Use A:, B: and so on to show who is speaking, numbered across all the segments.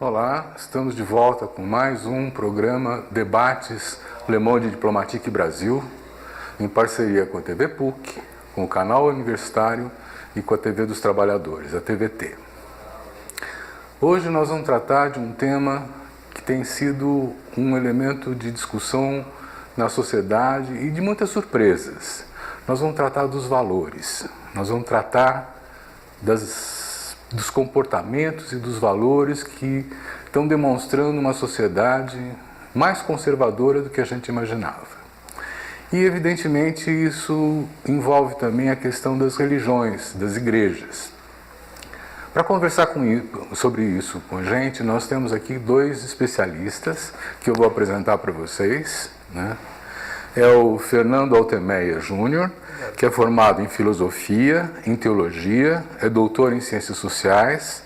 A: Olá, estamos de volta com mais um programa Debates Le Monde Diplomatique Brasil, em parceria com a TV PUC, com o Canal Universitário e com a TV dos Trabalhadores, a TVT. Hoje nós vamos tratar de um tema que tem sido um elemento de discussão na sociedade e de muitas surpresas. Nós vamos tratar dos valores, nós vamos tratar dos comportamentos e dos valores que estão demonstrando uma sociedade mais conservadora do que a gente imaginava. E, evidentemente, isso envolve também a questão das religiões, das igrejas. Para conversar sobre isso com a gente, nós temos aqui dois especialistas que eu vou apresentar para vocês, né? É o Fernando Altemeia Júnior, que é formado em Filosofia, em Teologia, é doutor em Ciências Sociais,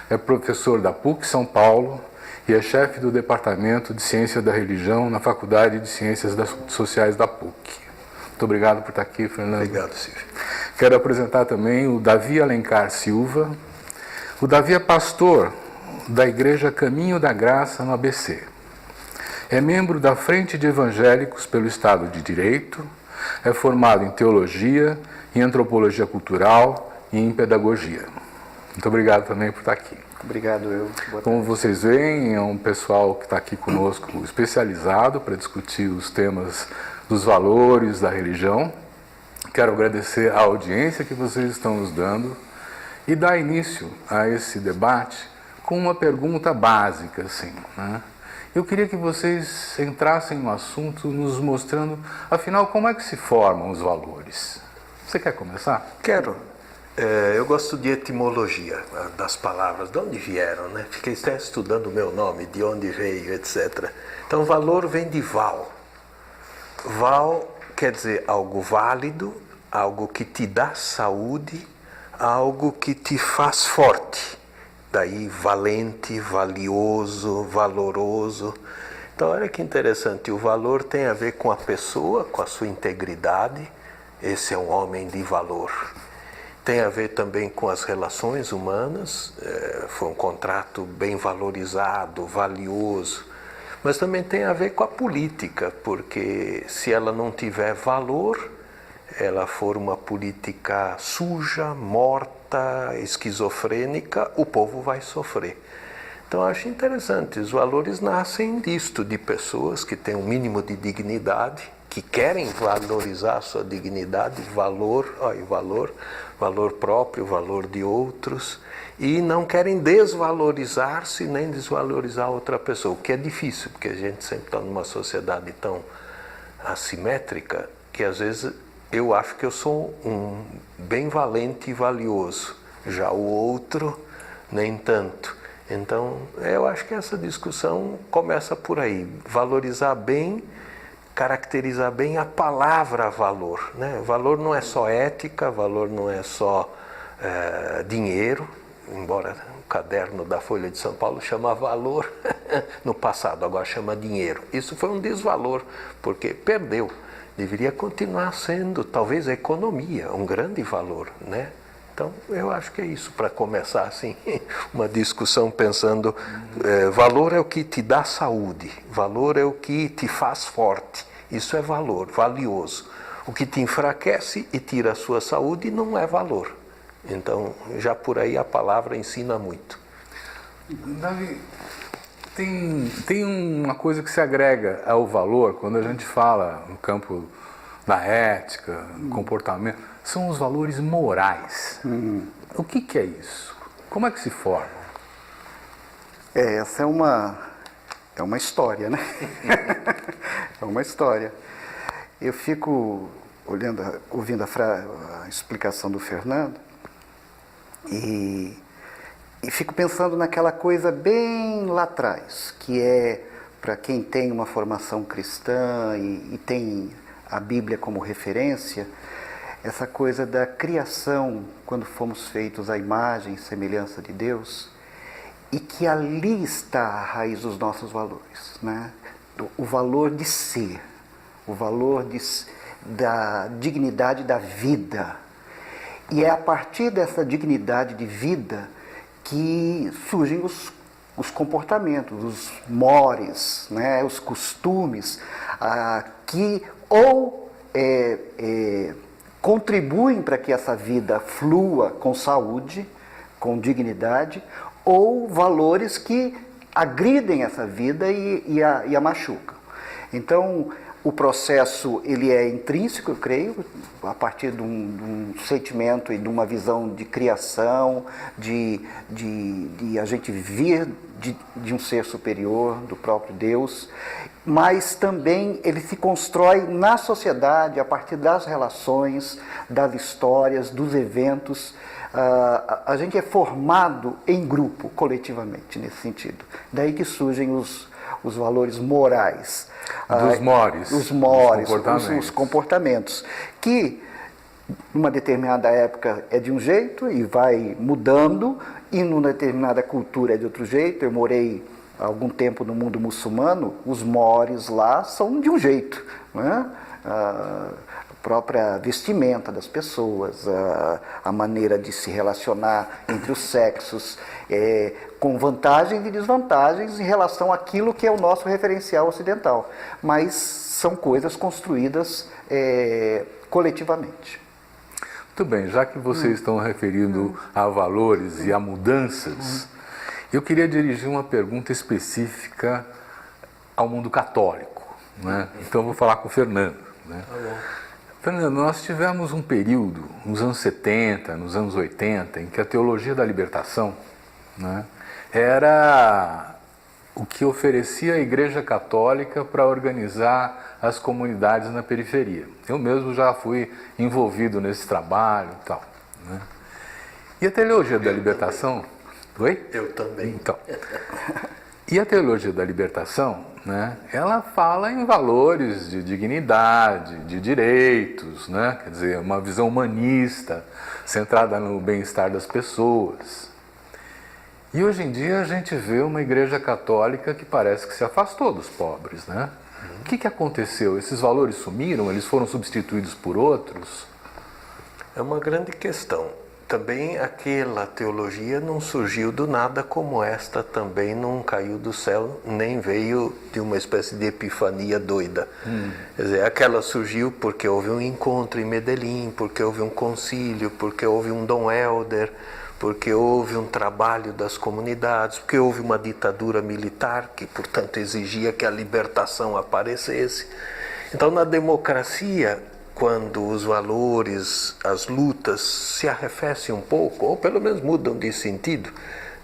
A: é professor da PUC São Paulo e é chefe do Departamento de Ciência da Religião na Faculdade de Ciências Sociais da PUC. Muito obrigado por estar aqui, Fernando.
B: Obrigado, Silvio.
A: Quero apresentar também o Davi Alencar Silva. O Davi é pastor da Igreja Caminho da Graça no ABC. É membro da Frente de Evangélicos pelo Estado de Direito, é formado em Teologia, em Antropologia Cultural e em Pedagogia. Muito obrigado também por estar aqui.
B: Obrigado, eu.
A: Como vocês veem, é um pessoal que está aqui conosco especializado para discutir os temas dos valores da religião. Quero agradecer a audiência que vocês estão nos dando e dar início a esse debate com uma pergunta básica, assim, né? Eu queria que vocês entrassem no assunto nos mostrando, afinal, como é que se formam os valores. Você quer começar?
B: Quero. Eu gosto de etimologia das palavras, de onde vieram, né? Fiquei até estudando o meu nome, de onde veio, etc. Então, valor vem de val. Val quer dizer algo válido, algo que te dá saúde, algo que te faz forte. Daí valente, valioso, valoroso. Então olha que interessante, o valor tem a ver com a pessoa, com a sua integridade. Esse é um homem de valor. Tem a ver também com as relações humanas, foi um contrato bem valorizado, valioso. Mas também tem a ver com a política, porque se ela não tiver valor, ela for uma política suja, morta, esquizofrênica, o povo vai sofrer. Então eu acho interessante, os valores nascem disto, de pessoas que têm um mínimo de dignidade, que querem valorizar a sua dignidade, valor próprio, valor de outros, e não querem desvalorizar-se nem desvalorizar outra pessoa, o que é difícil, porque a gente sempre está numa sociedade tão assimétrica que às vezes eu acho que eu sou um bem valente e valioso, já o outro nem tanto. Então, eu acho que essa discussão começa por aí, valorizar bem, caracterizar bem a palavra valor, né? Valor não é só ética, valor não é só dinheiro, embora o caderno da Folha de São Paulo chama valor no passado, agora chama dinheiro. Isso foi um desvalor, porque perdeu. Deveria continuar sendo, talvez, a economia, um grande valor, né? Então, eu acho que é isso, para começar assim, uma discussão pensando, valor é o que te dá saúde, valor é o que te faz forte, isso é valor, valioso. O que te enfraquece e tira a sua saúde não é valor. Então, já por aí a palavra ensina muito.
A: Davi, tem uma coisa que se agrega ao valor quando a gente fala no campo da ética, do comportamento, são os valores morais. O que é isso? Como é que se formam?
C: Essa é uma história, né? É uma história. Eu fico ouvindo a explicação do Fernando e fico pensando naquela coisa bem lá atrás, que é para quem tem uma formação cristã e tem a Bíblia como referência, essa coisa da criação, quando fomos feitos à imagem e semelhança de Deus, e que ali está a raiz dos nossos valores, né? O valor de ser, o valor da dignidade da vida. E é a partir dessa dignidade de vida que surgem os os comportamentos, os mores, né, os costumes, que ou contribuem para que essa vida flua com saúde, com dignidade, ou valores que agridem essa vida e a machucam. Então, o processo ele é intrínseco, eu creio, a partir de um sentimento e de uma visão de criação, de a gente vir de um ser superior, do próprio Deus, mas também ele se constrói na sociedade a partir das relações, das histórias, dos eventos. A gente é formado em grupo, coletivamente, nesse sentido. Daí que surgem os valores morais.
A: Dos mores.
C: Os mores, os comportamentos. Que, numa determinada época, é de um jeito e vai mudando, e numa determinada cultura é de outro jeito. Eu morei há algum tempo no mundo muçulmano, os mores lá são de um jeito, né? A própria vestimenta das pessoas, a maneira de se relacionar entre os sexos, com vantagens e desvantagens em relação àquilo que é o nosso referencial ocidental. Mas são coisas construídas coletivamente.
A: Muito bem, já que vocês estão referindo a valores e a mudanças, eu queria dirigir uma pergunta específica ao mundo católico, né? Então vou falar com o Fernando, né? Fernando, nós tivemos um período, nos anos 70, nos anos 80, em que a teologia da libertação, né, era o que oferecia a Igreja Católica para organizar as comunidades na periferia. Eu mesmo já fui envolvido nesse trabalho e tal, né? E a teologia da libertação... Oi?
B: Eu também.
A: Então, e a teologia da libertação, né, ela fala em valores de dignidade, de direitos, né, quer dizer, uma visão humanista, centrada no bem-estar das pessoas. E hoje em dia a gente vê uma Igreja Católica que parece que se afastou dos pobres, né? O que aconteceu? Esses valores sumiram? Eles foram substituídos por outros?
B: É uma grande questão. Também aquela teologia não surgiu do nada, como esta também não caiu do céu, nem veio de uma espécie de epifania doida. Quer dizer, aquela surgiu porque houve um encontro em Medellín, porque houve um concílio, porque houve um Dom Helder, porque houve um trabalho das comunidades, porque houve uma ditadura militar que, portanto, exigia que a libertação aparecesse. Então, na democracia, quando os valores, as lutas se arrefecem um pouco, ou pelo menos mudam de sentido,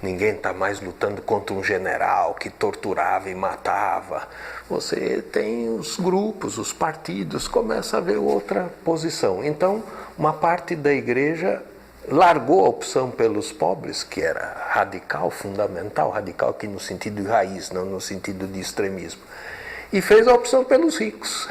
B: ninguém está mais lutando contra um general que torturava e matava. Você tem os grupos, os partidos, começa a ver outra posição. Então, uma parte da igreja largou a opção pelos pobres, que era radical, fundamental, radical aqui no sentido de raiz, não no sentido de extremismo, e fez a opção pelos ricos.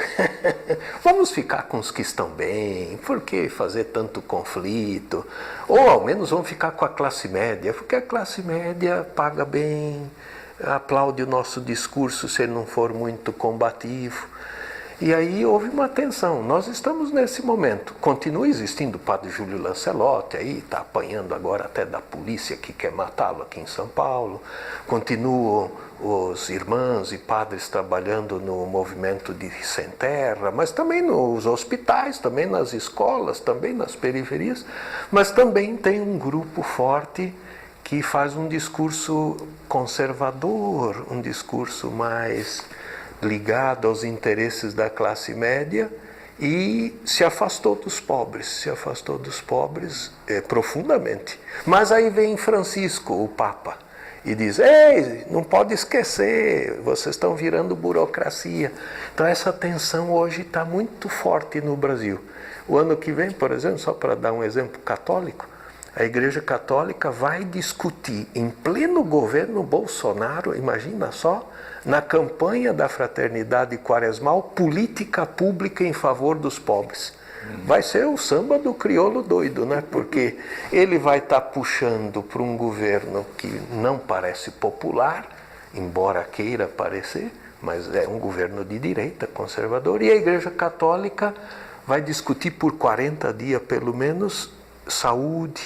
B: Vamos ficar com os que estão bem, por que fazer tanto conflito? Ou ao menos vamos ficar com a classe média, porque a classe média paga bem, aplaude o nosso discurso se ele não for muito combativo. E aí houve uma tensão. Nós estamos nesse momento. Continua existindo o padre Júlio Lancelotti, aí está apanhando agora até da polícia que quer matá-lo aqui em São Paulo. Continuam os irmãos e padres trabalhando no movimento de Sem Terra, mas também nos hospitais, também nas escolas, também nas periferias. Mas também tem um grupo forte que faz um discurso conservador, um discurso mais ligado aos interesses da classe média e se afastou dos pobres profundamente. Mas aí vem Francisco, o Papa, e diz: ei, não pode esquecer, vocês estão virando burocracia. Então essa tensão hoje está muito forte no Brasil. O ano que vem, por exemplo, só para dar um exemplo católico, a Igreja Católica vai discutir em pleno governo Bolsonaro, imagina só, na campanha da Fraternidade Quaresmal, política pública em favor dos pobres. Vai ser o samba do crioulo doido, né? Porque ele vai estar puxando para um governo que não parece popular, embora queira parecer, mas é um governo de direita, conservador, e a Igreja Católica vai discutir por 40 dias, pelo menos, saúde,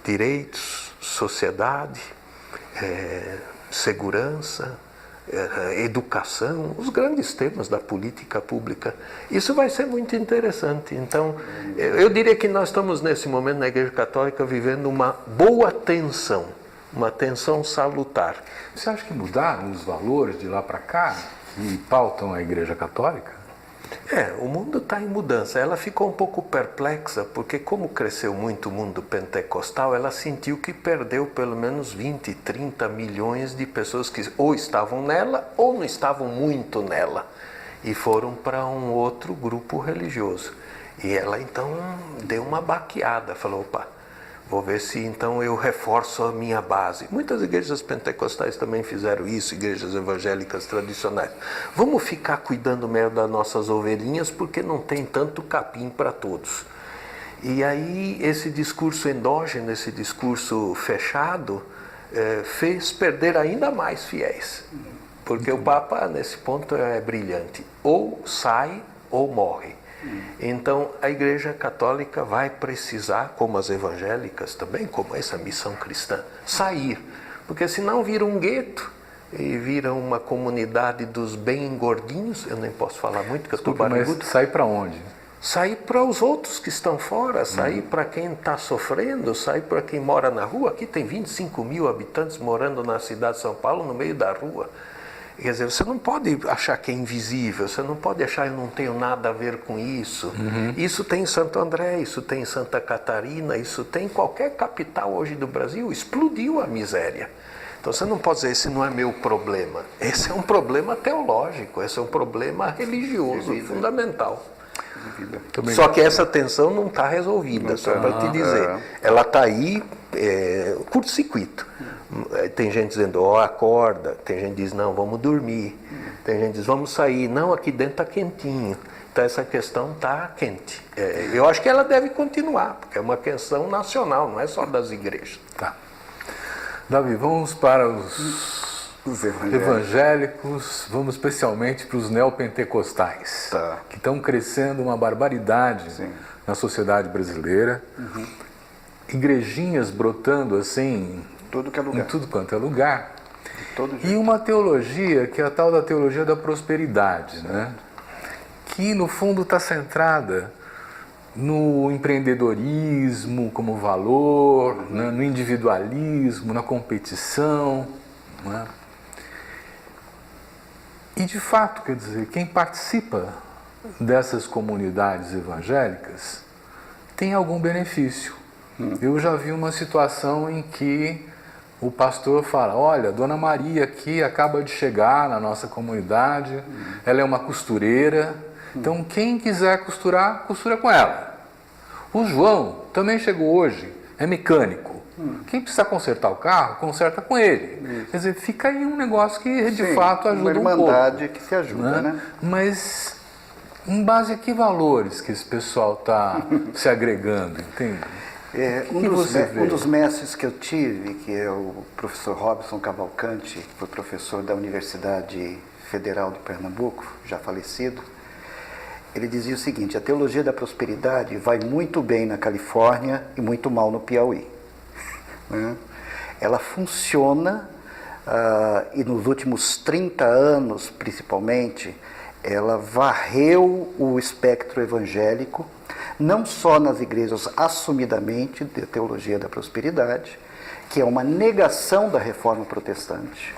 B: direitos, sociedade, segurança, educação, os grandes temas da política pública. Isso vai ser muito interessante. Então, eu diria que nós estamos nesse momento na Igreja Católica vivendo uma boa tensão, uma tensão salutar.
A: Você acha que mudaram os valores de lá para cá e pautam a Igreja Católica?
B: O mundo está em mudança. Ela ficou um pouco perplexa, porque como cresceu muito o mundo pentecostal, ela sentiu que perdeu pelo menos 20, 30 milhões de pessoas que ou estavam nela ou não estavam muito nela e foram para um outro grupo religioso. E ela então deu uma baqueada, falou, opa, vou ver se então eu reforço a minha base. Muitas igrejas pentecostais também fizeram isso, igrejas evangélicas tradicionais. Vamos ficar cuidando mesmo das nossas ovelhinhas porque não tem tanto capim para todos. E aí esse discurso endógeno, esse discurso fechado, fez perder ainda mais fiéis. Porque o Papa, nesse ponto, é brilhante. Ou sai ou morre. Então, a Igreja Católica vai precisar, como as evangélicas também, como essa missão cristã, sair. Porque senão vira um gueto e vira uma comunidade dos bem gordinhos. Eu nem posso falar muito, porque eu estou barrigudo.
A: Mas sair para onde?
B: Sair para os outros que estão fora, sair para quem está sofrendo, sair para quem mora na rua. Aqui tem 25 mil habitantes morando na cidade de São Paulo, no meio da rua. Quer dizer, você não pode achar que é invisível, você não pode achar que eu não tenho nada a ver com isso. Isso tem em Santo André, isso tem em Santa Catarina, isso tem em qualquer capital hoje do Brasil. Explodiu a miséria. Então você não pode dizer, esse não é meu problema. Esse é um problema teológico, esse é um problema religioso, fundamental. Só que essa tensão não está resolvida, só para te dizer. Ela está aí, curto-circuito. Tem gente dizendo, acorda. Tem gente que diz, não, vamos dormir. Tem gente que diz, vamos sair. Não, aqui dentro está quentinho. Então essa questão está quente. Eu acho que ela deve continuar, porque é uma questão nacional, não é só das igrejas.
A: Tá. Davi, vamos para os evangélicos, vamos especialmente para os neopentecostais, que estão crescendo uma barbaridade na sociedade brasileira. Igrejinhas brotando assim em tudo quanto é lugar. E uma teologia que é a tal da teologia da prosperidade, né? Que no fundo está centrada no empreendedorismo como valor, né? No individualismo, na competição, né? E de fato, quer dizer, quem participa dessas comunidades evangélicas tem algum benefício. Eu já vi uma situação em que o pastor fala, olha, Dona Maria aqui acaba de chegar na nossa comunidade, ela é uma costureira, então quem quiser costurar, costura com ela. O João também chegou hoje, é mecânico. Quem precisa consertar o carro, conserta com ele. Quer dizer, fica aí um negócio que de fato ajuda um pouco.
C: Uma irmandade que se ajuda, né?
A: Mas em base a que valores que esse pessoal está se agregando, entende?
C: Um dos mestres que eu tive, que é o professor Robson Cavalcante, que foi professor da Universidade Federal de Pernambuco, já falecido, ele dizia o seguinte, a teologia da prosperidade vai muito bem na Califórnia e muito mal no Piauí. Ela funciona, e nos últimos 30 anos, principalmente, ela varreu o espectro evangélico, não só nas igrejas assumidamente de teologia da prosperidade, que é uma negação da reforma protestante.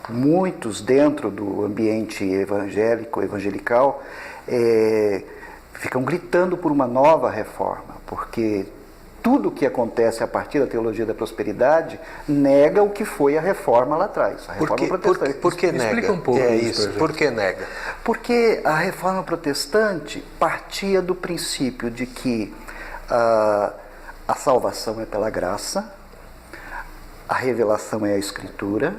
C: Muitos dentro do ambiente evangelical, ficam gritando por uma nova reforma, porque tudo o que acontece a partir da teologia da prosperidade nega o que foi a reforma lá atrás, a reforma protestante.
B: Por que nega?
A: Explica um pouco
B: isso. Por que nega?
C: Porque a reforma protestante partia do princípio de que a salvação é pela graça, a revelação é a Escritura,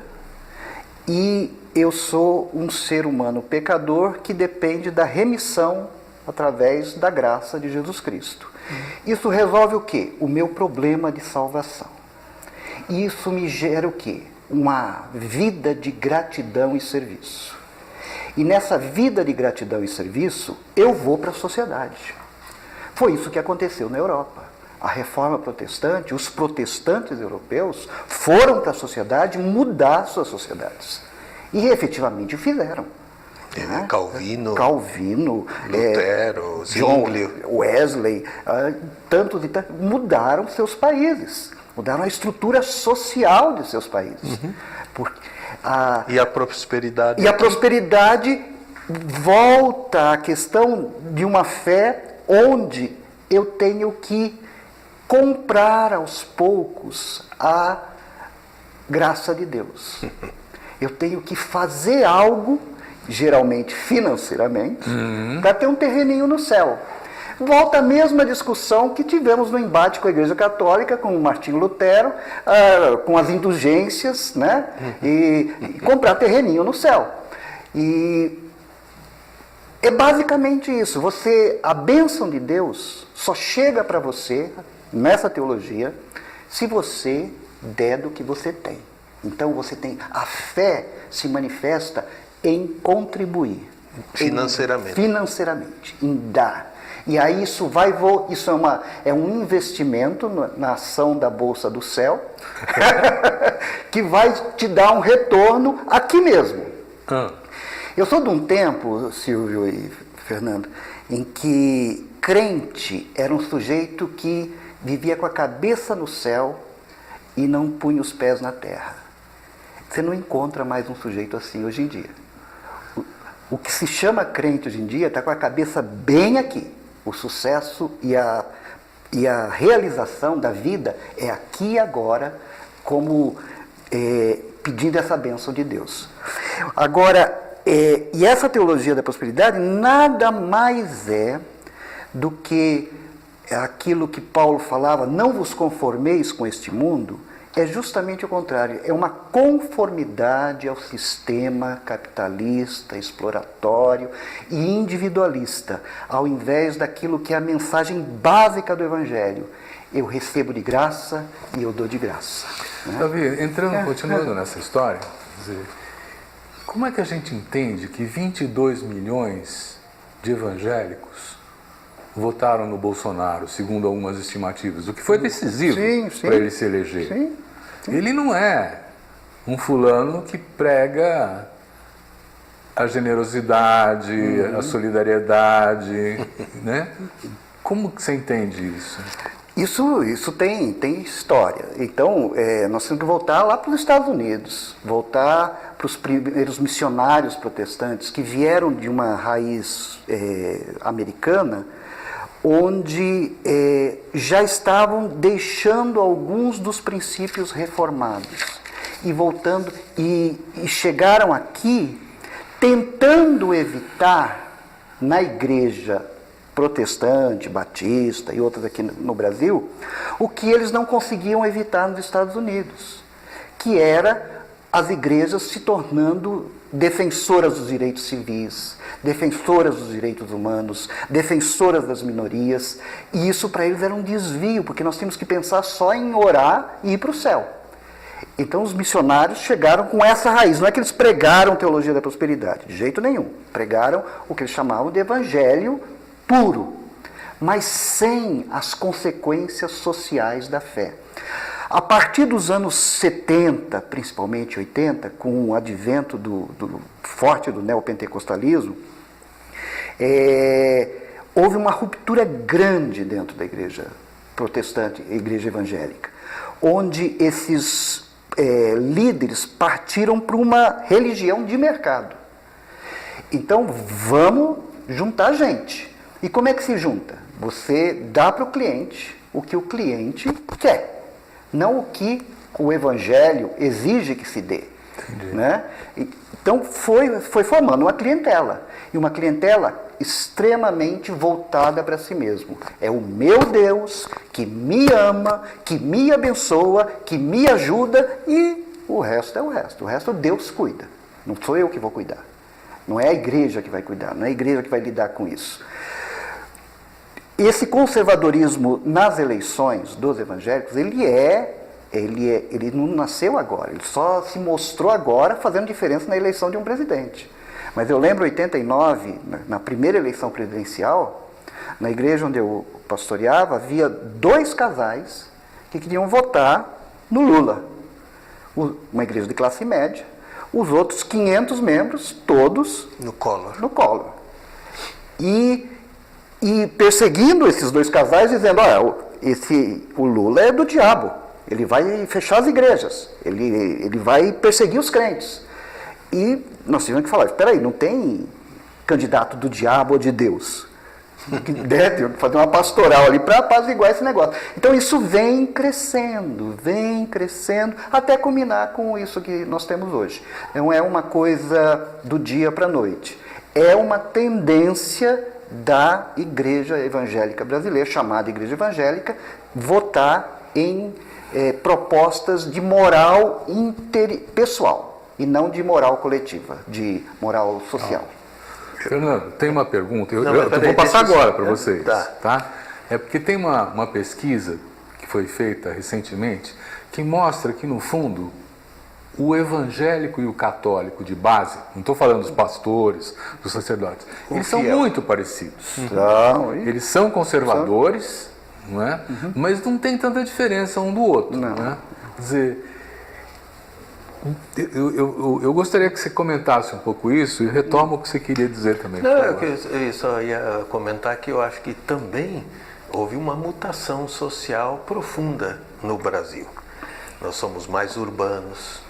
C: e eu sou um ser humano pecador que depende da remissão através da graça de Jesus Cristo. Isso resolve o quê? O meu problema de salvação. E isso me gera o quê? Uma vida de gratidão e serviço. E nessa vida de gratidão e serviço, eu vou para a sociedade. Foi isso que aconteceu na Europa. a reforma protestante, os protestantes europeus foram para a sociedade mudar suas sociedades. E efetivamente o fizeram. Né?
B: Calvino, Lutero, Zwingli,
C: Wesley, tantos e tantos, mudaram seus países, mudaram a estrutura social de seus países.
B: E a prosperidade.
C: E a prosperidade volta à questão de uma fé onde eu tenho que comprar aos poucos a graça de Deus. Eu tenho que fazer algo, geralmente financeiramente, para ter um terreninho no céu. Volta a mesma discussão que tivemos no embate com a Igreja Católica, com o Martinho Lutero, com as indulgências, né? E comprar terreninho no céu. E é basicamente isso. A bênção de Deus só chega para você, nessa teologia, se você der do que você tem. Então a fé se manifesta em contribuir. Financeiramente, em dar. E aí isso é um investimento na ação da Bolsa do Céu, que vai te dar um retorno aqui mesmo. Eu sou de um tempo, Silvio e Fernando, em que crente era um sujeito que vivia com a cabeça no céu e não punha os pés na terra. Você não encontra mais um sujeito assim hoje em dia. O que se chama crente hoje em dia está com a cabeça bem aqui. O sucesso e a realização da vida é aqui e agora, como pedindo essa bênção de Deus. Agora, e essa teologia da prosperidade nada mais é do que aquilo que Paulo falava, não vos conformeis com este mundo, é justamente o contrário, é uma conformidade ao sistema capitalista, exploratório e individualista, ao invés daquilo que é a mensagem básica do Evangelho. Eu recebo de graça e eu dou de graça. Né?
A: Davi, continuando nessa história, como é que a gente entende que 22 milhões de evangélicos votaram no Bolsonaro, segundo algumas estimativas, o que foi decisivo para ele se eleger?
C: Sim.
A: Ele não é um fulano que prega a generosidade, a solidariedade, né? Como que você entende isso?
C: Isso tem história. Então, nós temos que voltar lá para os Estados Unidos, voltar para os primeiros missionários protestantes que vieram de uma raiz americana, onde já estavam deixando alguns dos princípios reformados e voltando e chegaram aqui tentando evitar na igreja protestante, batista e outras aqui no Brasil, o que eles não conseguiam evitar nos Estados Unidos, que era as igrejas se tornando defensoras dos direitos civis, defensoras dos direitos humanos, defensoras das minorias, e isso para eles era um desvio, porque nós temos que pensar só em orar e ir para o céu. Então os missionários chegaram com essa raiz, não é que eles pregaram teologia da prosperidade, de jeito nenhum, pregaram o que eles chamavam de evangelho puro, mas sem as consequências sociais da fé. A partir dos anos 70, principalmente 80, com o advento forte do neopentecostalismo, houve uma ruptura grande dentro da igreja protestante, a igreja evangélica, onde esses líderes partiram para uma religião de mercado. Então, vamos juntar gente. E como é que se junta? Você dá para o cliente o que o cliente quer. Não o que o Evangelho exige que se dê. Né? Então foi formando uma clientela. E uma clientela extremamente voltada para si mesmo. É o meu Deus que me ama, que me abençoa, que me ajuda e o resto é o resto. O resto Deus cuida. Não sou eu que vou cuidar. Não é a igreja que vai cuidar, não é a igreja que vai lidar com isso. Esse conservadorismo nas eleições dos evangélicos, ele não nasceu agora, ele só se mostrou agora fazendo diferença na eleição de um presidente. Mas eu lembro em 89, na primeira eleição presidencial, Na igreja onde eu pastoreava, havia 2 casais que queriam votar no Lula. Uma igreja de classe média, os outros 500 membros, todos
B: No Collor.
C: no Collor. E perseguindo esses 2 casais, dizendo, olha, o Lula é do diabo, ele vai fechar as igrejas, ele vai perseguir os crentes. E nós tivemos que falar, espera aí, não tem candidato do diabo ou de Deus. Deve fazer uma pastoral ali para apaziguar esse negócio. Então isso vem crescendo, até culminar com isso que nós temos hoje. Não é uma coisa do dia para a noite. É uma tendência da Igreja Evangélica Brasileira, chamada Igreja Evangélica, votar em propostas de moral pessoal e não de moral coletiva, de moral social.
A: Fernando, tem uma pergunta, eu
B: peraí,
A: vou passar
B: deixa eu-
A: agora para vocês,
B: Tá.
A: tá? É porque tem uma pesquisa que foi feita recentemente que mostra que, no fundo, o evangélico e o católico de base, não estou falando dos pastores, dos sacerdotes, eles são
C: fiel.
A: muito parecidos.
C: Então,
A: Eles são conservadores, não é? Mas não tem tanta diferença um do outro.
C: Não.
A: Né? Quer dizer, eu gostaria que você comentasse um pouco isso e retoma o que você queria dizer também.
B: Não,
A: por favor.
B: eu só ia comentar que eu acho que também houve uma mutação social profunda no Brasil. Nós somos mais urbanos.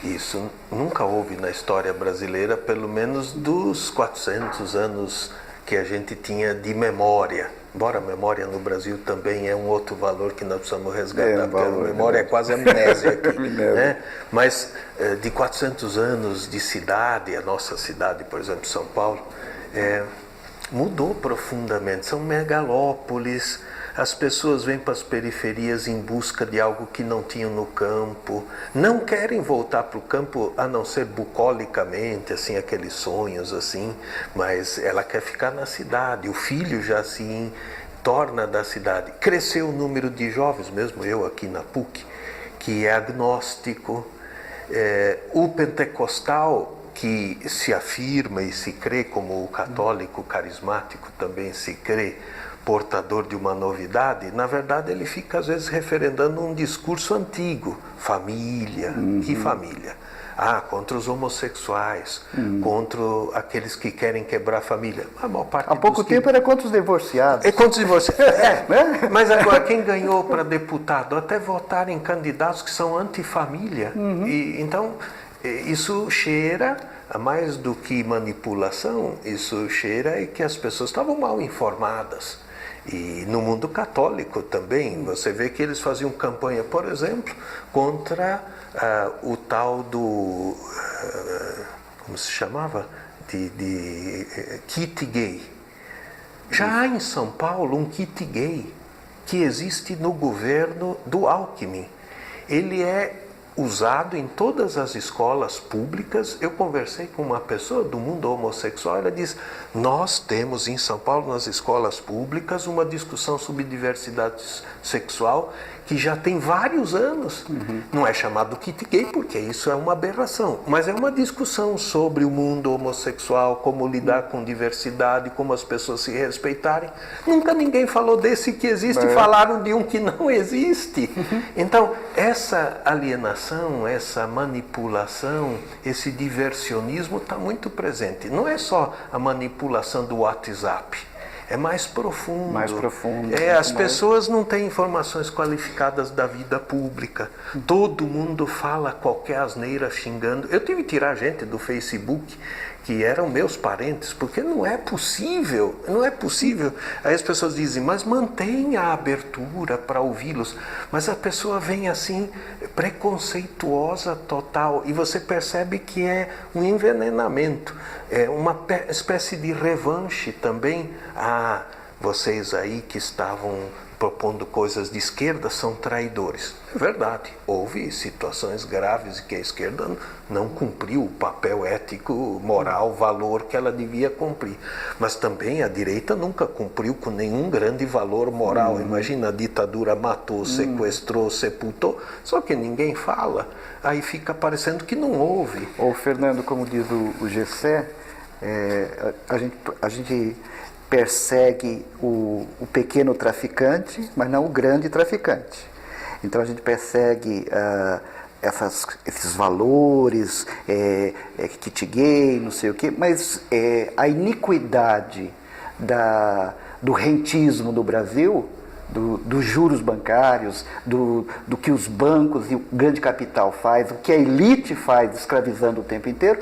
B: Isso nunca houve na história brasileira, pelo menos dos 400 anos que a gente tinha de memória. Embora a memória no Brasil também é um outro valor que nós precisamos resgatar, porque a memória é quase amnésia aqui. Né? Mas de 400 anos de cidade, a nossa cidade, por exemplo, São Paulo, mudou profundamente. São megalópolis, as pessoas vêm para as periferias em busca de algo que não tinham no campo, não querem voltar para o campo a não ser bucolicamente, assim, aqueles sonhos assim, mas ela quer ficar na cidade, o filho já se torna da cidade. Cresceu o número de jovens, mesmo eu aqui na PUC, que é agnóstico, o pentecostal que se afirma e se crê como o católico carismático também se crê portador de uma novidade, na verdade ele fica às vezes referendando um discurso antigo, família, que família? Contra os homossexuais, contra aqueles que querem quebrar a família. A maior parte
C: há pouco tempo era contra os divorciados.
B: é contra os divorciados. Mas agora, quem ganhou para deputado? Até votaram em candidatos que são antifamília. E, então, isso cheira, a mais do que manipulação, isso cheira que as pessoas estavam mal informadas. E no mundo católico também, você vê que eles faziam campanha, por exemplo, contra o tal do, como se chamava? De kit gay. Já há em São Paulo um kit gay que existe no governo do Alckmin. Ele é usado em todas as escolas públicas. Eu conversei com uma pessoa do mundo homossexual, ela diz, nós temos em São Paulo, nas escolas públicas, uma discussão sobre diversidade sexual que já tem vários anos. Não é chamado kit gay porque isso é uma aberração, mas é uma discussão sobre o mundo homossexual, como lidar com diversidade, como as pessoas se respeitarem. Nunca ninguém falou desse que existe, falaram de um que não existe. Então, essa alienação, essa manipulação, esse diversionismo está muito presente. Não é só a manipulação do WhatsApp. É mais profundo.
C: Mais profundo.
B: As pessoas não têm informações qualificadas da vida pública. Todo mundo fala qualquer asneira xingando. Eu tive que tirar gente do Facebook que eram meus parentes, porque não é possível. Aí as pessoas dizem, mas mantenha a abertura para ouvi-los. Mas a pessoa vem assim, preconceituosa total, e você percebe que é um envenenamento, é uma espécie de revanche também. Vocês aí que estavam propondo coisas de esquerda são traidores. É verdade, houve situações graves em que a esquerda não cumpriu o papel ético, moral, valor que ela devia cumprir. Mas também a direita nunca cumpriu com nenhum grande valor moral. Imagina, a ditadura matou, sequestrou, sepultou, só que ninguém fala. Aí fica parecendo que não houve.
C: Ou Fernando, como diz o Gessé, a gente persegue o pequeno traficante, mas não o grande traficante. Então a gente persegue esses valores, kit gay, não sei o quê, mas a iniquidade do rentismo do Brasil, dos juros bancários, do que os bancos e o grande capital faz, o que a elite faz escravizando o tempo inteiro,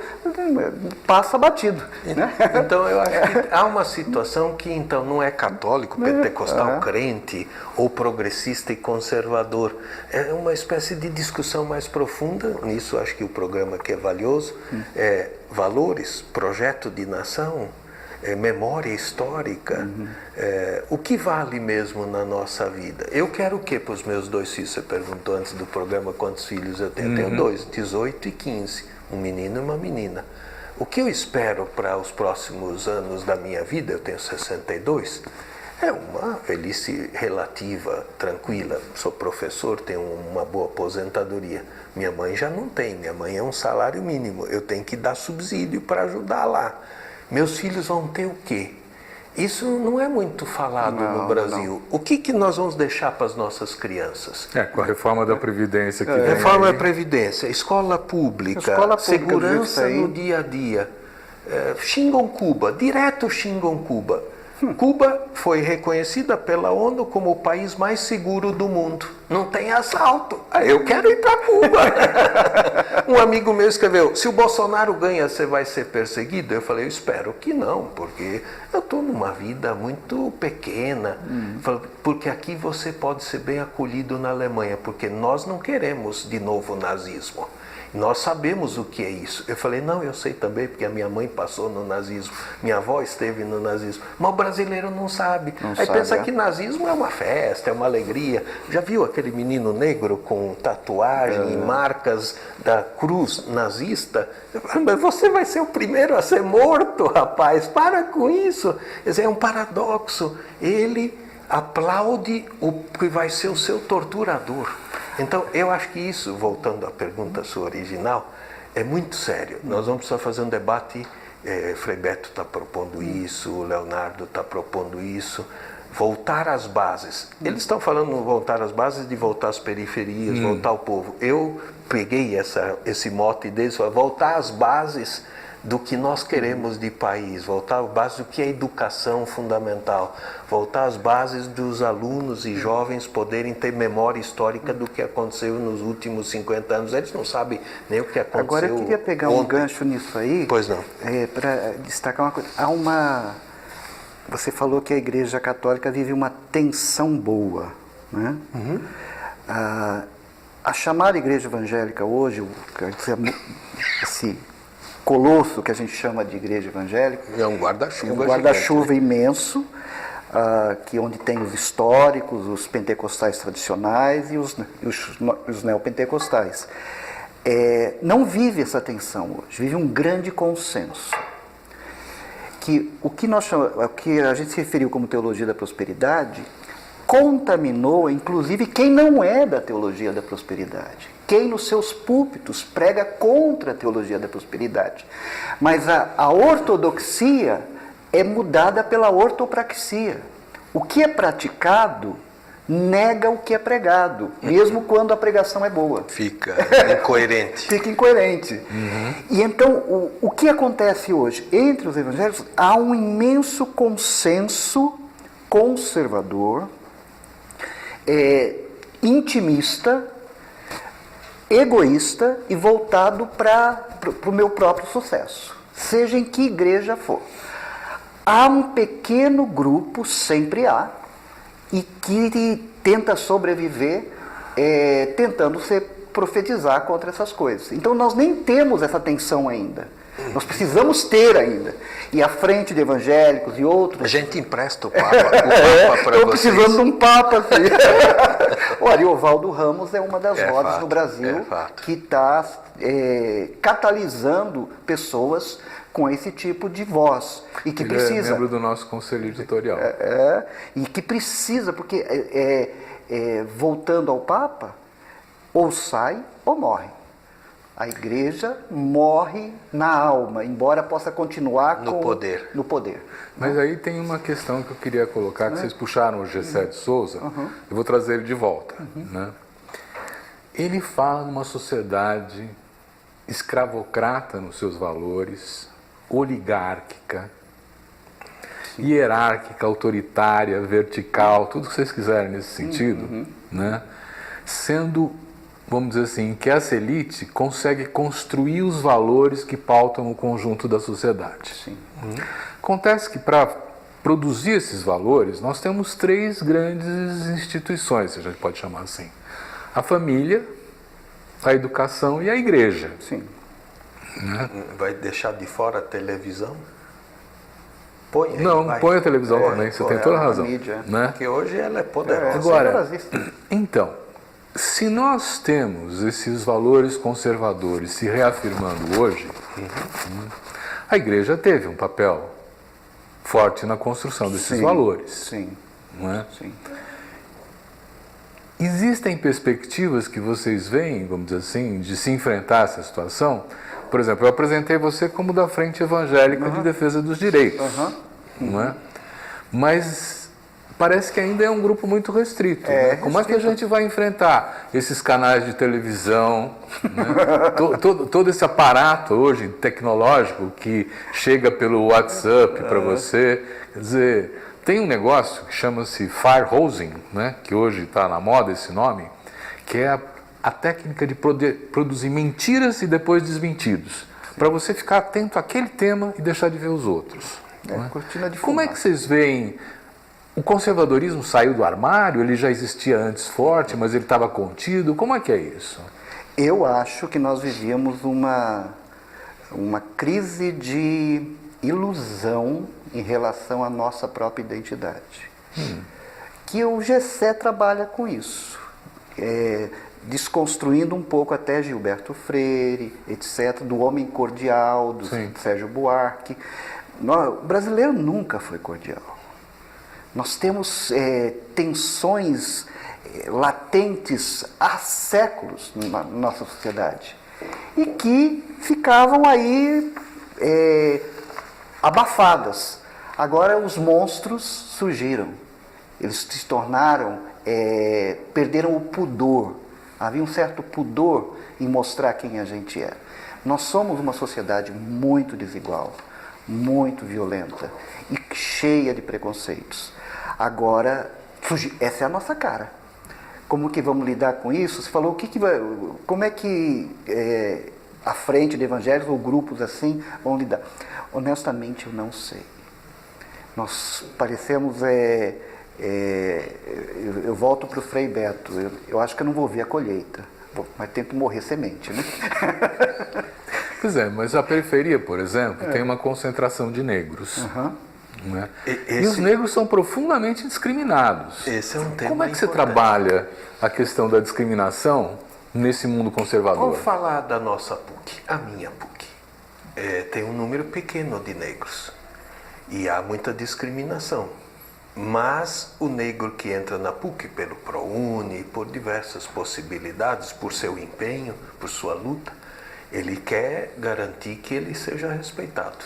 C: passa batido. Né?
B: Então eu acho que há uma situação que então não é católico, pentecostal, crente ou progressista e conservador. É uma espécie de discussão mais profunda, nisso acho que o programa que é valioso, valores, projeto de nação, memória histórica, o que vale mesmo na nossa vida. Eu quero o que para os meus 2 filhos? Você perguntou antes do programa quantos filhos eu tenho. Eu tenho 2, 18 e 15, um menino e uma menina. O que eu espero para os próximos anos da minha vida, eu tenho 62, é uma velhice relativa, tranquila. Sou professor, tenho uma boa aposentadoria. Minha mãe já não tem, minha mãe é um salário mínimo, eu tenho que dar subsídio para ajudar lá. Meus filhos vão ter o quê? Isso não é muito falado no Brasil. Não. O que nós vamos deixar para as nossas crianças?
A: Com a reforma da Previdência que vem
B: reforma
A: aí.
B: da Previdência, escola pública, segurança no dia a dia. Xingam Cuba, direto xingam Cuba. Cuba foi reconhecida pela ONU como o país mais seguro do mundo. Não tem assalto. Eu quero ir para Cuba. Um amigo meu escreveu, se o Bolsonaro ganha, você vai ser perseguido? Eu falei, eu espero que não, porque eu estou numa vida muito pequena. Porque aqui você pode ser bem acolhido na Alemanha, porque nós não queremos de novo o nazismo. Nós sabemos o que é isso. Eu falei, não, eu sei também, porque a minha mãe passou no nazismo, minha avó esteve no nazismo, mas o brasileiro não sabe. Pensa que nazismo é uma festa, é uma alegria. Já viu aquele menino negro com tatuagem e marcas da cruz nazista? Mas você vai ser o primeiro a ser morto, rapaz, para com isso. É um paradoxo. Ele aplaude o que vai ser o seu torturador. Então, eu acho que isso, voltando à pergunta sua original, é muito sério. Nós vamos precisar fazer um debate, Frei Beto está propondo isso, o Leonardo está propondo isso, voltar às bases. Eles estão falando voltar às bases de voltar às periferias, voltar ao povo. Eu peguei esse mote deles, voltar às bases do que nós queremos de país, voltar às bases do que é educação fundamental, voltar às bases dos alunos e jovens poderem ter memória histórica do que aconteceu nos últimos 50 anos. Eles não sabem nem o que aconteceu.
C: Agora eu queria pegar um gancho nisso aí.
B: Pois não.
C: Para destacar uma coisa. Você falou que a Igreja Católica vive uma tensão boa, né? A chamada Igreja Evangélica hoje, esse colosso que a gente chama de igreja evangélica.
B: É um guarda-chuva.
C: É um guarda-chuva imenso, onde tem os históricos, os pentecostais tradicionais e os neopentecostais. Não vive essa tensão hoje, vive um grande consenso. Que o que a gente se referiu como teologia da prosperidade contaminou, inclusive, quem não é da teologia da prosperidade. Quem nos seus púlpitos prega contra a teologia da prosperidade. Mas a ortodoxia é mudada pela ortopraxia. O que é praticado nega o que é pregado, mesmo quando a pregação é boa.
B: Fica incoerente.
C: Fica incoerente. E então, o que acontece hoje? Entre os evangélicos, há um imenso consenso conservador, intimista, egoísta e voltado para o meu próprio sucesso, seja em que igreja for. Há um pequeno grupo, sempre há, e que tenta sobreviver tentando profetizar contra essas coisas. Então nós nem temos essa tensão ainda. Nós precisamos ter ainda. E à frente de evangélicos e outros...
B: A gente empresta o Papa para vocês.
C: Estou precisando de um Papa. Assim. Olha, o Ovaldo Ramos é uma das vozes no Brasil que está catalisando pessoas com esse tipo de voz. E que precisa...
A: Ele é membro do nosso conselho editorial.
C: E que precisa, porque voltando ao Papa, ou sai ou morre. A igreja morre na alma, embora possa continuar
B: No poder.
C: no poder.
A: Mas aí tem uma questão que eu queria colocar, que vocês puxaram o Gessé de Souza, eu vou trazer ele de volta. Né? Ele fala numa sociedade escravocrata nos seus valores, oligárquica, hierárquica, autoritária, vertical, tudo que vocês quiserem nesse sentido, né? Sendo, vamos dizer assim, que essa elite consegue construir os valores que pautam o conjunto da sociedade.
C: Sim.
A: Acontece que para produzir esses valores, nós temos três grandes instituições, se a gente pode chamar assim. A família, a educação e a igreja.
C: Sim.
A: Né?
B: Vai deixar de fora a televisão? Põe aí,
A: Não,
B: vai.
A: põe a televisão também, você tem toda a razão.
C: mídia.
A: Né?
B: Porque hoje ela é poderosa.
A: Agora, então, se nós temos esses valores conservadores se reafirmando hoje, a igreja teve um papel forte na construção desses valores.
C: Sim.
A: Não é?
C: Sim.
A: Existem perspectivas que vocês veem, vamos dizer assim, de se enfrentar essa situação? Por exemplo, eu apresentei você como da Frente Evangélica de Defesa dos Direitos, não é? Mas parece que ainda é um grupo muito restrito. Né? Como é que a gente vai enfrentar esses canais de televisão, né? todo esse aparato hoje tecnológico que chega pelo WhatsApp para você? Quer dizer, tem um negócio que chama-se firehosing, né? Que hoje está na moda esse nome, que é a técnica de produzir mentiras e depois desmentidos, para você ficar atento àquele tema e deixar de ver os outros.
C: Cortina de
A: Como é
C: fumaça.
A: que vocês veem? O conservadorismo saiu do armário? Ele já existia antes forte, mas ele estava contido? Como é que é isso?
C: Eu acho que nós vivíamos uma crise de ilusão em relação à nossa própria identidade. Que o Gessé trabalha com isso. Desconstruindo um pouco até Gilberto Freire, etc., do homem cordial, do Sérgio Buarque. O brasileiro nunca foi cordial. Nós temos tensões latentes há séculos na nossa sociedade e que ficavam aí abafadas. Agora os monstros surgiram. Eles se tornaram, perderam o pudor. Havia um certo pudor em mostrar quem a gente é. Nós somos uma sociedade muito desigual, muito violenta e cheia de preconceitos. Agora, essa é a nossa cara. Como que vamos lidar com isso? Você falou, como é que a frente de evangélicos ou grupos assim vão lidar? Honestamente, eu não sei. Nós parecemos... eu volto para o Frei Beto. Eu acho que eu não vou ver a colheita. Mas tem que morrer semente, né?
A: Pois é, mas a periferia, por exemplo, tem uma concentração de negros. Né? E os negros são profundamente discriminados.
B: Esse é um tema
A: Como é que você
B: importante.
A: trabalha a questão da discriminação nesse mundo conservador?
B: Vou falar da nossa PUC, a minha PUC. Tem um número pequeno de negros e há muita discriminação. Mas o negro que entra na PUC pelo ProUni, por diversas possibilidades, por seu empenho, por sua luta, ele quer garantir que ele seja respeitado.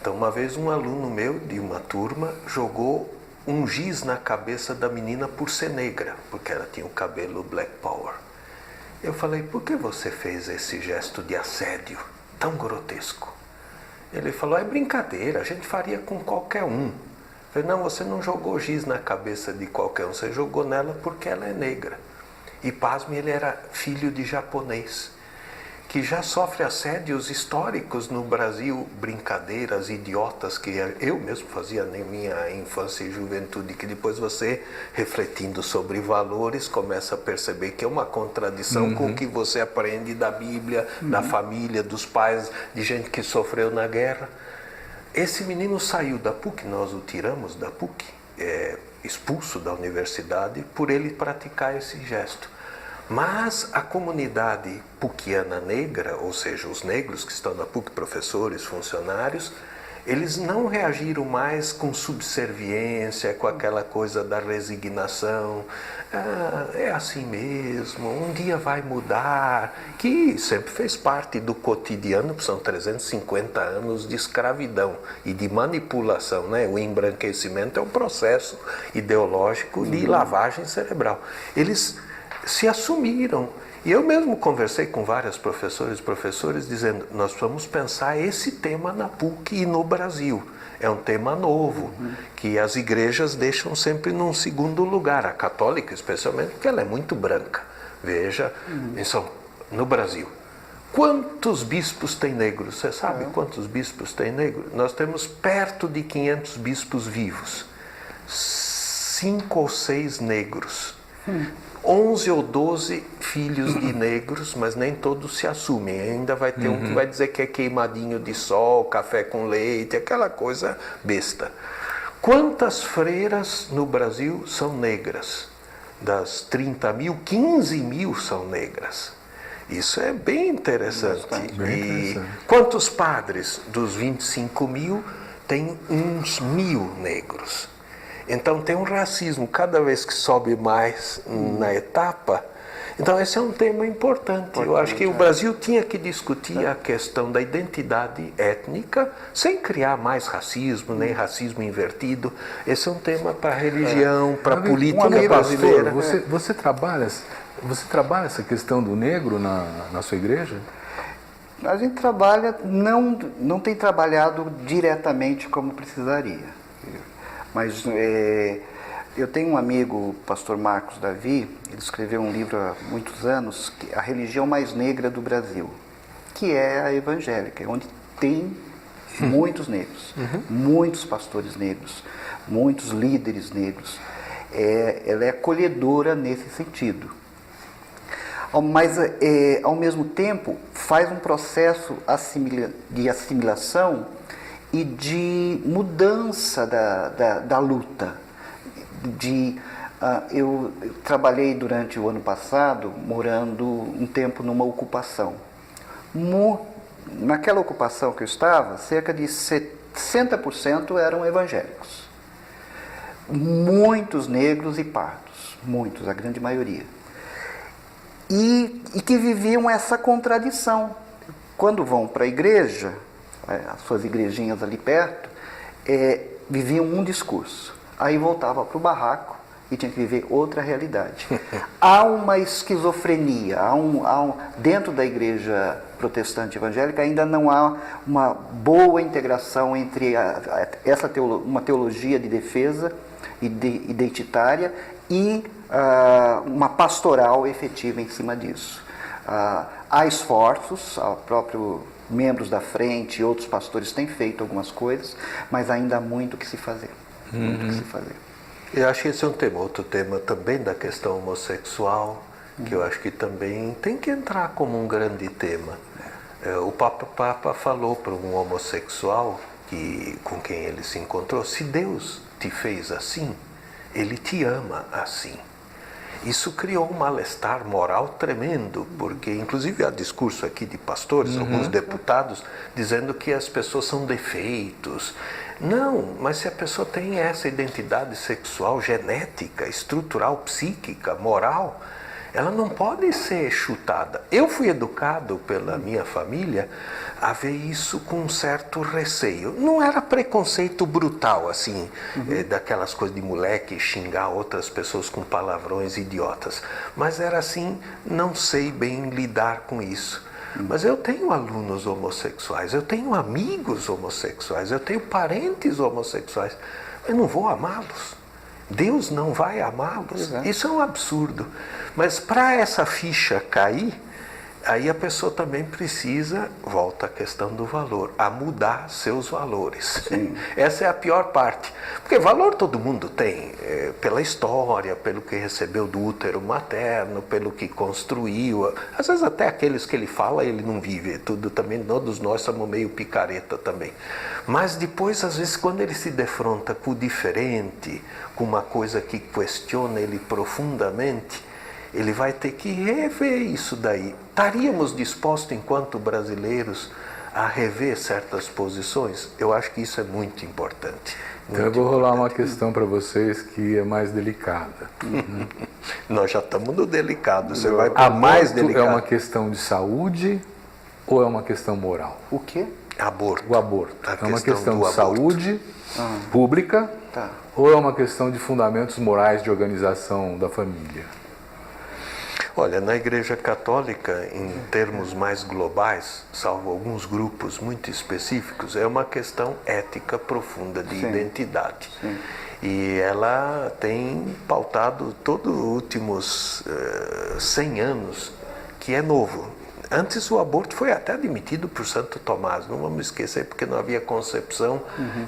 B: Então, uma vez um aluno meu de uma turma jogou um giz na cabeça da menina por ser negra, porque ela tinha o cabelo Black Power. Eu falei, por que você fez esse gesto de assédio tão grotesco? Ele falou, é brincadeira, a gente faria com qualquer um. Eu falei, não, você não jogou giz na cabeça de qualquer um, você jogou nela porque ela é negra. E pasme, ele era filho de japonês, que já sofre assédios históricos no Brasil, brincadeiras idiotas que eu mesmo fazia na minha infância e juventude, que depois você, refletindo sobre valores, começa a perceber que é uma contradição com o que você aprende da Bíblia, da família, dos pais, de gente que sofreu na guerra. Esse menino saiu da PUC, nós o tiramos da PUC, expulso da universidade por ele praticar esse gesto. Mas a comunidade puquiana negra, ou seja, os negros que estão na PUC, professores, funcionários, eles não reagiram mais com subserviência, com aquela coisa da resignação. É assim mesmo, um dia vai mudar, que sempre fez parte do cotidiano, são 350 anos de escravidão e de manipulação, né? O embranquecimento é um processo ideológico de lavagem cerebral. Eles se assumiram. E eu mesmo conversei com vários professores dizendo, nós vamos pensar esse tema na PUC e no Brasil. É um tema novo, que as igrejas deixam sempre num segundo lugar, a católica especialmente, porque ela é muito branca. Veja, no Brasil, quantos bispos tem negros? Você sabe quantos bispos tem negros? Nós temos perto de 500 bispos vivos, 5 ou 6 negros. 11 ou 12 filhos de negros, mas nem todos se assumem. Ainda vai ter um que vai dizer que é queimadinho de sol, café com leite, aquela coisa besta. Quantas freiras no Brasil são negras? Das 30 mil, 15 mil são negras. Isso é bem interessante. E quantos padres? Dos 25 mil, tem uns 1.000 negros. Então tem um racismo cada vez que sobe mais na etapa. Então esse é um tema importante. Eu acho que o Brasil tinha que discutir a questão da identidade étnica sem criar mais racismo, nem racismo invertido. Esse é um tema para a religião, para a política brasileira.
A: Você trabalha essa questão do negro na sua igreja?
C: A gente trabalha, não tem trabalhado diretamente como precisaria. Mas eu tenho um amigo, o pastor Marcos Davi, ele escreveu um livro há muitos anos, A Religião Mais Negra do Brasil, que é a evangélica, onde tem muitos negros, muitos pastores negros, muitos líderes negros. Ela é acolhedora nesse sentido. Mas, ao mesmo tempo, faz um processo de assimilação e de mudança da luta. Eu trabalhei durante o ano passado, morando um tempo numa ocupação. Naquela ocupação que eu estava, cerca de 60% eram evangélicos. Muitos negros e pardos, muitos, a grande maioria. E que viviam essa contradição. Quando vão para a igreja, as suas igrejinhas ali perto, viviam um discurso. Aí voltava para o barraco e tinha que viver outra realidade. Há uma esquizofrenia, dentro da igreja protestante evangélica ainda não há uma boa integração entre uma teologia de defesa identitária e uma pastoral efetiva em cima disso. Há esforços, próprio membros da frente e outros pastores têm feito algumas coisas, mas ainda há muito que se fazer. Muito que se fazer.
B: Eu acho que esse é um tema. Outro tema também da questão homossexual, que eu acho que também tem que entrar como um grande tema. O Papa falou para um homossexual com quem ele se encontrou, se Deus te fez assim, Ele te ama assim. Isso criou um mal-estar moral tremendo, porque inclusive há discurso aqui de pastores, alguns deputados, dizendo que as pessoas são defeitos. Não, mas se a pessoa tem essa identidade sexual, genética, estrutural, psíquica, moral, ela não pode ser chutada. Eu fui educado pela minha família a ver isso com um certo receio. Não era preconceito brutal, assim, daquelas coisas de moleque xingar outras pessoas com palavrões idiotas. Mas era assim, não sei bem lidar com isso. Mas eu tenho alunos homossexuais, eu tenho amigos homossexuais, eu tenho parentes homossexuais. Eu não vou amá-los. Deus não vai amá-los. Isso é um absurdo. Mas para essa ficha cair, aí a pessoa também precisa, volta à questão do valor, a mudar seus valores. Essa é a pior parte. Porque valor todo mundo tem, pela história, pelo que recebeu do útero materno, pelo que construiu. Às vezes até aqueles que ele fala, ele não vive. Tudo também, todos nós somos meio picareta também. Mas depois, às vezes, quando ele se defronta com o diferente, com uma coisa que questiona ele profundamente, ele vai ter que rever isso daí. Estaríamos dispostos, enquanto brasileiros, a rever certas posições, eu acho que isso é muito importante.
A: Então eu vou rolar uma questão para vocês que é mais delicada.
B: Nós já estamos no delicado, você vai para mais delicado.
A: É uma questão de saúde ou é uma questão moral?
C: O quê?
B: Aborto.
A: O aborto. É uma questão de saúde pública
C: Tá.
A: ou é uma questão de fundamentos morais de organização da família?
B: Olha, na Igreja Católica, em termos mais globais, salvo alguns grupos muito específicos, é uma questão ética profunda de identidade.
C: Sim.
B: E ela tem pautado todos os últimos 100 anos, que é novo. Antes o aborto foi até admitido por Santo Tomás, não vamos esquecer, porque não havia concepção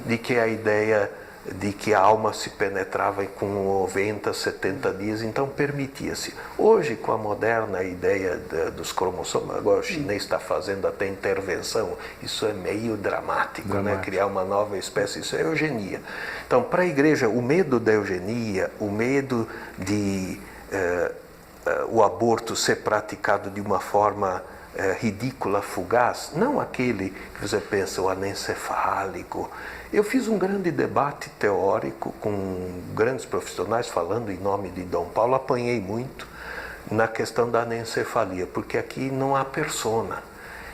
B: de que a ideia de que a alma se penetrava com 90, 70 dias, então permitia-se. Hoje, com a moderna ideia dos cromossomos, agora o chinês está fazendo até intervenção, isso é meio dramático, né? Criar uma nova espécie, isso é eugenia. Então, para a igreja, o medo da eugenia, o medo de o aborto ser praticado de uma forma ridícula, fugaz, não aquele que você pensa, o anencefálico. Eu fiz um grande debate teórico com grandes profissionais falando em nome de Dom Paulo, apanhei muito na questão da anencefalia, porque aqui não há persona.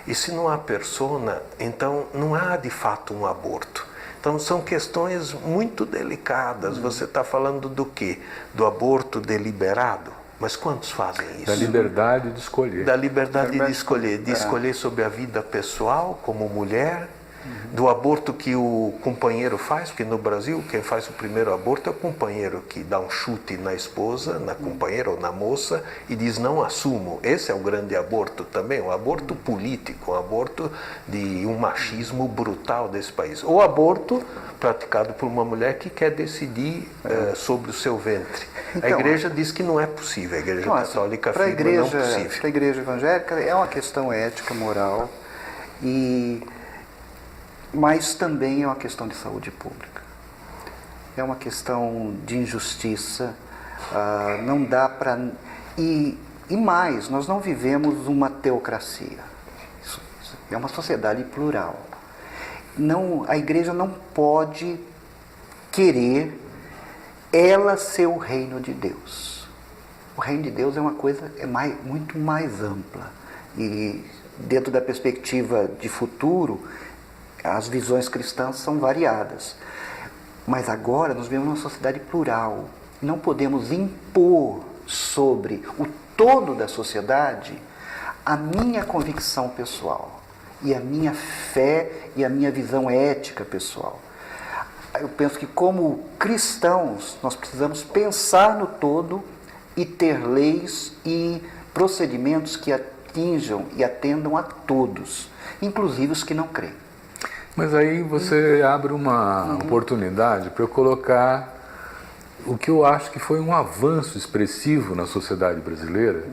B: E se não há persona, então não há de fato um aborto. Então são questões muito delicadas. Você está falando do quê? Do aborto deliberado? Mas quantos fazem isso?
A: Da liberdade de escolher.
B: Da liberdade de escolher sobre a vida pessoal como mulher, do aborto que o companheiro faz, porque no Brasil quem faz o primeiro aborto é o companheiro que dá um chute na esposa, na companheira ou na moça e diz não assumo. Esse é o grande aborto também, um aborto político, um aborto de um machismo brutal desse país. Ou aborto praticado por uma mulher que quer decidir sobre o seu ventre. Então, a igreja diz que não é possível, a igreja católica afirma que não é possível.
C: Para a igreja evangélica é uma questão ética, moral, mas também é uma questão de saúde pública. É uma questão de injustiça, não dá para... E mais, nós não vivemos uma teocracia, isso é uma sociedade plural. Não, a igreja não pode querer ela ser o reino de Deus. O reino de Deus é uma coisa muito mais ampla. E dentro da perspectiva de futuro, as visões cristãs são variadas. Mas agora nós vivemos uma sociedade plural. Não podemos impor sobre o todo da sociedade a minha convicção pessoal e a minha fé e a minha visão ética pessoal. Eu penso que como cristãos nós precisamos pensar no todo e ter leis e procedimentos que atinjam e atendam a todos, inclusive os que não creem.
A: Mas aí você abre uma oportunidade para eu colocar o que eu acho que foi um avanço expressivo na sociedade brasileira,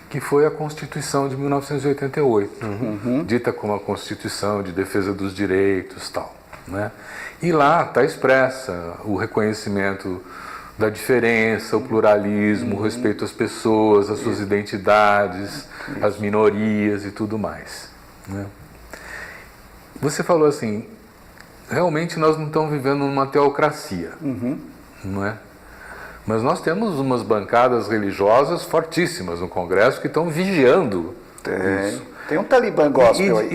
A: que foi a Constituição de 1988, dita como a Constituição de Defesa dos Direitos e tal, né? E lá está expressa o reconhecimento da diferença, o pluralismo, o respeito às pessoas, às suas identidades, às minorias e tudo mais, né? Você falou assim, realmente nós não estamos vivendo numa teocracia, não é? Mas nós temos umas bancadas religiosas fortíssimas no Congresso que estão vigiando isso.
C: Tem um talibã gospel aí.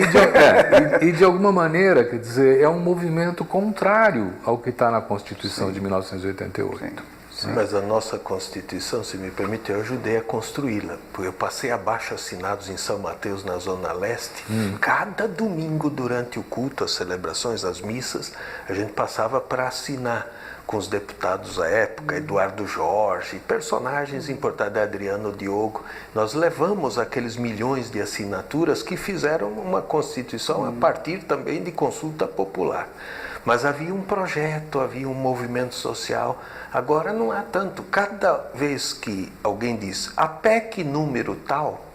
A: E de alguma maneira, quer dizer, é um movimento contrário ao que está na Constituição de 1988.
B: Sim. Mas a nossa Constituição, se me permite, eu ajudei a construí-la. Eu passei abaixo-assinados em São Mateus, na Zona Leste. Cada domingo, durante o culto, as celebrações, as missas, a gente passava para assinar com os deputados à época, Eduardo Jorge, personagens importantes, Adriano Diogo. Nós levamos aqueles milhões de assinaturas que fizeram uma Constituição a partir também de consulta popular. Mas havia um projeto, havia um movimento social. Agora não há tanto. Cada vez que alguém diz a PEC número tal,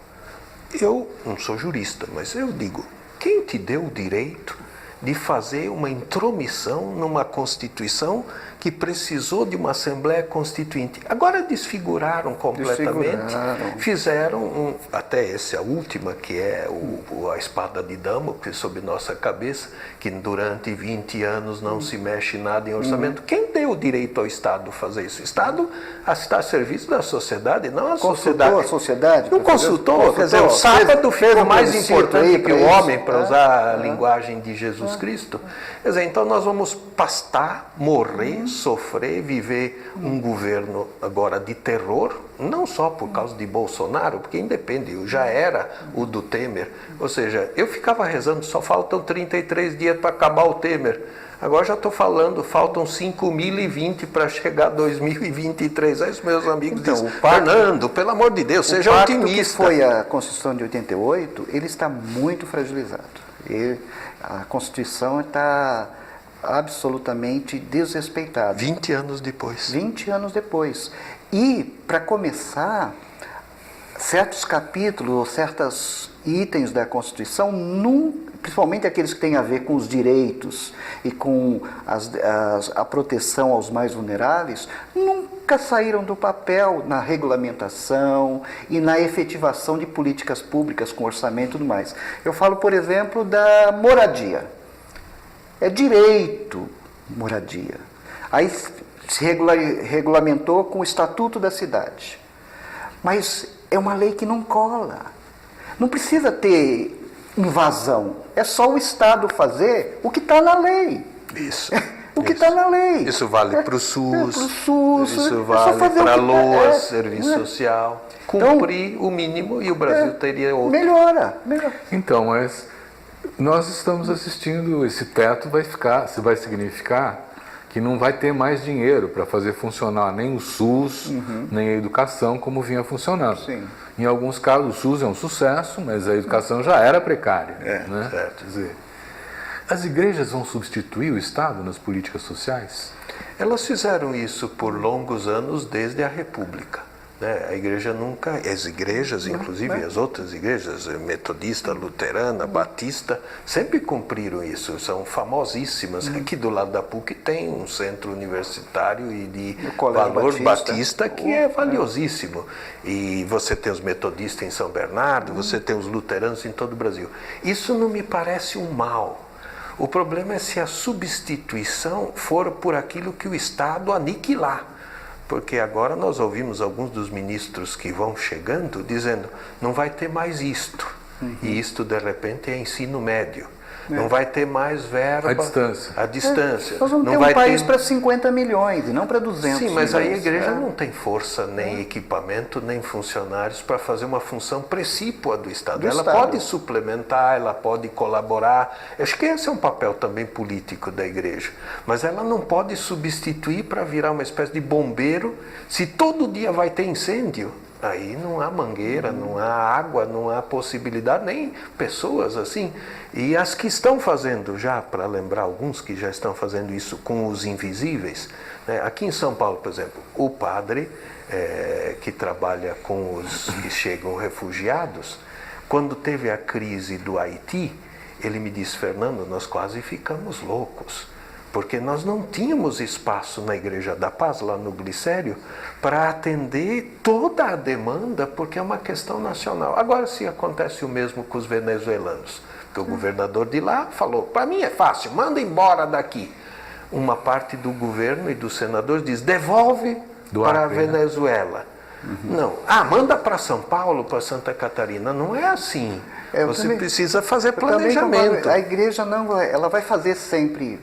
B: eu não sou jurista, mas eu digo, quem te deu o direito de fazer uma intromissão numa Constituição que precisou de uma Assembleia Constituinte. Agora desfiguraram completamente, fizeram, até essa última, que é a espada de Damocles sobre nossa cabeça, que durante 20 anos não se mexe nada em orçamento. Quem deu o direito ao Estado fazer isso? O Estado está a serviço da sociedade, não a sociedade.
C: A sociedade?
B: Não consultou, quer dizer, o sábado ficou mais importante que o homem, para usar a linguagem de Jesus Cristo. Quer dizer, então nós vamos pastar, morrer, sofrer, viver um governo agora de terror, não só por causa de Bolsonaro, porque independe, já era o do Temer. Ou seja, eu ficava rezando, só faltam 33 dias para acabar o Temer. Agora já estou falando, faltam 5.020 para chegar a 2023. Aí os meus amigos dizem, Fernando, pelo amor de Deus, seja otimista.
C: O que foi a Constituição de 88, ele está muito fragilizado. A Constituição está absolutamente desrespeitada.
B: 20 anos depois.
C: 20 anos depois. E, para começar, certos capítulos ou certos itens da Constituição, principalmente aqueles que têm a ver com os direitos e com a proteção aos mais vulneráveis, nunca saíram do papel na regulamentação e na efetivação de políticas públicas com orçamento e tudo mais. Eu falo, por exemplo, da moradia. É direito moradia. Aí se regulamentou com o Estatuto da Cidade. Mas é uma lei que não cola. Não precisa ter invasão. É só o Estado fazer o que está na lei.
B: Isso.
C: O que está na lei.
B: Isso vale para o SUS,
C: pro SUS,
B: isso vale para a LOAS, Serviço Social. Cumprir o mínimo e o Brasil teria outro.
C: Melhora.
A: Então, mas nós estamos assistindo, esse teto vai significar que não vai ter mais dinheiro para fazer funcionar nem o SUS, nem a educação como vinha funcionando.
C: Sim.
A: Em alguns casos o SUS é um sucesso, mas a educação já era precária. Né?
B: Certo.
A: Quer dizer, as igrejas vão substituir o Estado nas políticas sociais?
B: Elas fizeram isso por longos anos desde a República. Né? A igreja nunca, as igrejas, inclusive as outras igrejas, metodista, luterana, batista, sempre cumpriram isso, são famosíssimas. Aqui do lado da PUC tem um centro universitário e de valor batista que é valiosíssimo. E você tem os metodistas em São Bernardo, você tem os luteranos em todo o Brasil. Isso não me parece um mal. O problema é se a substituição for por aquilo que o Estado aniquilar. Porque agora nós ouvimos alguns dos ministros que vão chegando dizendo não vai ter mais isto. E isto, de repente, é ensino médio. Não vai ter mais verba...
A: A distância.
C: Nós vamos
B: não
C: ter
B: vai
C: um país
B: ter...
C: para 50 milhões e não para 200
B: Sim, mas
C: milhões.
B: aí a igreja não tem força, nem equipamento, nem funcionários para fazer uma função precípua do Estado. Ela pode suplementar, ela pode colaborar. Acho que esse é um papel também político da igreja. Mas ela não pode substituir para virar uma espécie de bombeiro. Se todo dia vai ter incêndio, aí não há mangueira, não há água, não há possibilidade, nem pessoas assim. E as que estão fazendo já, para lembrar alguns que já estão fazendo isso com os invisíveis, né? Aqui em São Paulo, por exemplo, o padre que trabalha com os que chegam refugiados, quando teve a crise do Haiti, ele me disse, Fernando, nós quase ficamos loucos. Porque nós não tínhamos espaço na Igreja da Paz, lá no Glicério, para atender toda a demanda, porque é uma questão nacional. Agora, se acontece o mesmo com os venezuelanos, que o governador de lá falou, para mim é fácil, manda embora daqui. Uma parte do governo e dos senadores diz, devolve para a Venezuela. Não, manda para São Paulo, para Santa Catarina. Não é assim. Você precisa fazer planejamento.
C: A igreja ela vai fazer sempre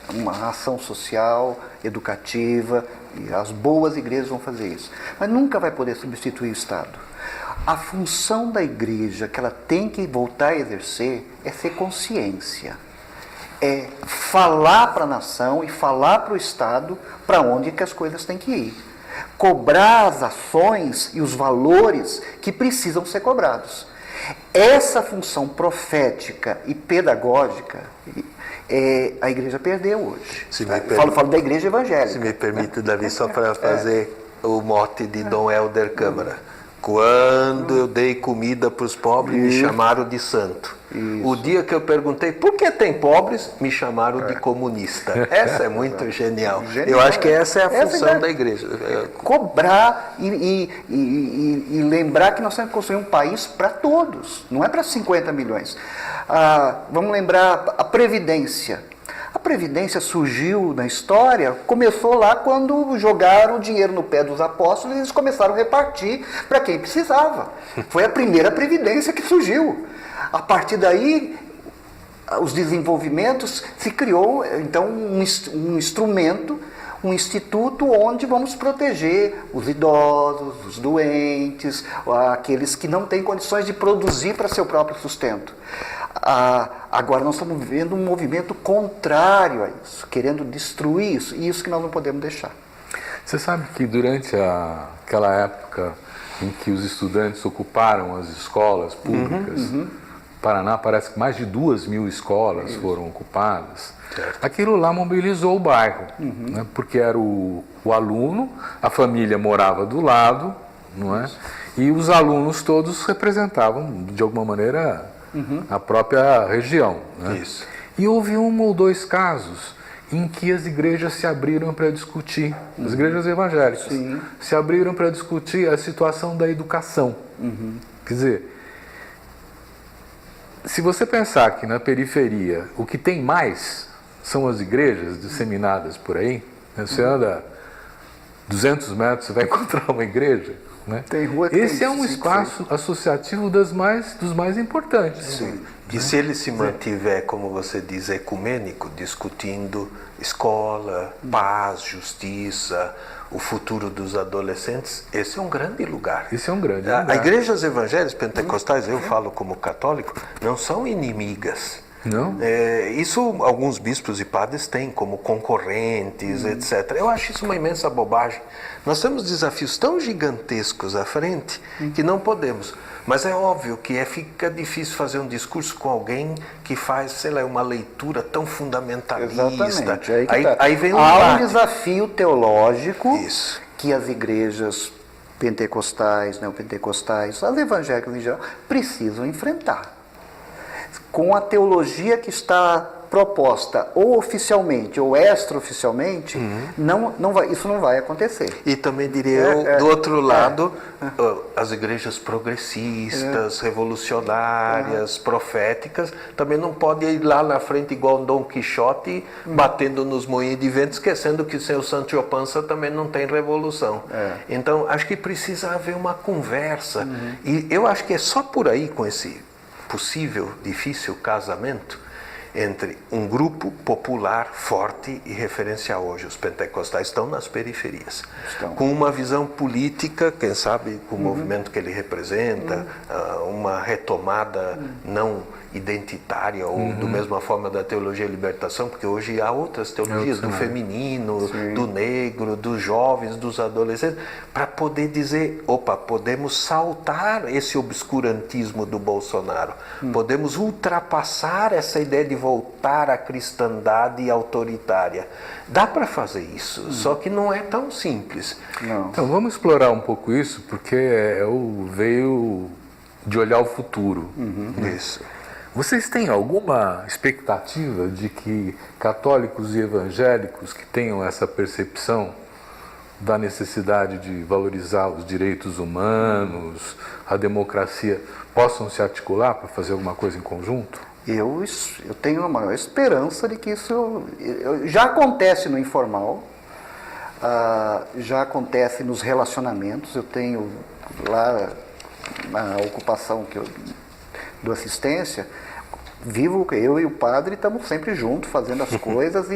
C: uma ação social, educativa, e as boas igrejas vão fazer isso. Mas nunca vai poder substituir o Estado. A função da igreja que ela tem que voltar a exercer é ser consciência. É falar para a nação e falar para o Estado para onde que as coisas têm que ir. Cobrar as ações e os valores que precisam ser cobrados. Essa função profética e pedagógica a igreja perdeu hoje. Falo da igreja evangélica.
B: Se me permite, Davi, só para fazer o mote de Dom Helder Câmara. Quando eu dei comida para os pobres, me chamaram de santo. O dia que eu perguntei por que tem pobres, me chamaram de comunista. Essa é muito genial. Eu acho que essa é a função da igreja.
C: Cobrar e lembrar que nós temos que construir um país para todos, não é para 50 milhões. Vamos lembrar a Previdência. A Previdência surgiu na história, começou lá quando jogaram o dinheiro no pé dos apóstolos e eles começaram a repartir para quem precisava. Foi a primeira Previdência que surgiu. A partir daí, os desenvolvimentos, se criou então um instrumento, um instituto onde vamos proteger os idosos, os doentes, aqueles que não têm condições de produzir para seu próprio sustento. Agora nós estamos vendo um movimento contrário a isso, querendo destruir isso, e isso que nós não podemos deixar.
A: Você sabe que durante aquela época em que os estudantes ocuparam as escolas públicas, Paraná parece que mais de 2.000 escolas foram ocupadas. Certo. Aquilo lá mobilizou o bairro, né, porque era o aluno, a família morava do lado, não é? E os alunos todos representavam, de alguma maneira, a própria região. Né?
B: Isso.
A: E houve 1 ou 2 casos em que as igrejas se abriram para discutir, as igrejas evangélicas, se abriram para discutir a situação da educação. Quer dizer, se você pensar que na periferia o que tem mais são as igrejas disseminadas por aí, né? Você anda 200 metros, você vai encontrar uma igreja. Né?
C: Tem rua que
A: esse
C: tem
A: é um espaço associativo dos mais importantes.
B: Sim. E se ele se mantiver, como você diz, ecumênico, discutindo escola, paz, justiça, o futuro dos adolescentes, esse é um grande lugar.
A: Esse é um grande lugar.
B: As igrejas evangélicas pentecostais, eu falo como católico, não são inimigas.
A: Não?
B: Isso alguns bispos e padres têm como concorrentes, etc. Eu acho isso uma imensa bobagem. Nós temos desafios tão gigantescos à frente que não podemos. Mas é óbvio que fica difícil fazer um discurso com alguém que faz, sei lá, uma leitura tão fundamentalista.
C: Exatamente.
B: Aí vem
C: Há um desafio teológico
B: Isso.
C: que as igrejas pentecostais, neopentecostais, as evangélicas em geral, precisam enfrentar. Com a teologia que está proposta, ou oficialmente ou extraoficialmente, isso não vai acontecer.
B: E também diria eu, do outro lado, as igrejas progressistas, revolucionárias, proféticas, também não podem ir lá na frente igual um Dom Quixote, batendo nos moinhos de vento, esquecendo que sem o Sancho Panza também não tem revolução. Então, acho que precisa haver uma conversa. E eu acho que é só por aí, com esse possível, difícil casamento entre um grupo popular forte e referencial hoje. Os pentecostais estão nas periferias, com uma visão política, quem sabe com o movimento que ele representa, uma retomada não identitária ou da mesma forma da teologia da libertação, porque hoje há outras teologias, do feminino, do negro, dos jovens, dos adolescentes, para poder dizer, podemos saltar esse obscurantismo do Bolsonaro, podemos ultrapassar essa ideia de voltar à cristandade autoritária. Dá para fazer isso, só que não é tão simples.
C: Não.
A: Então vamos explorar um pouco isso, porque é o veio de olhar o futuro.
B: Isso.
A: Vocês têm alguma expectativa de que católicos e evangélicos que tenham essa percepção da necessidade de valorizar os direitos humanos, a democracia, possam se articular para fazer alguma coisa em conjunto?
C: Eu tenho a maior esperança de que isso já acontece no informal, já acontece nos relacionamentos. Eu tenho lá na ocupação que eu do assistência, eu e o padre estamos sempre juntos fazendo as coisas,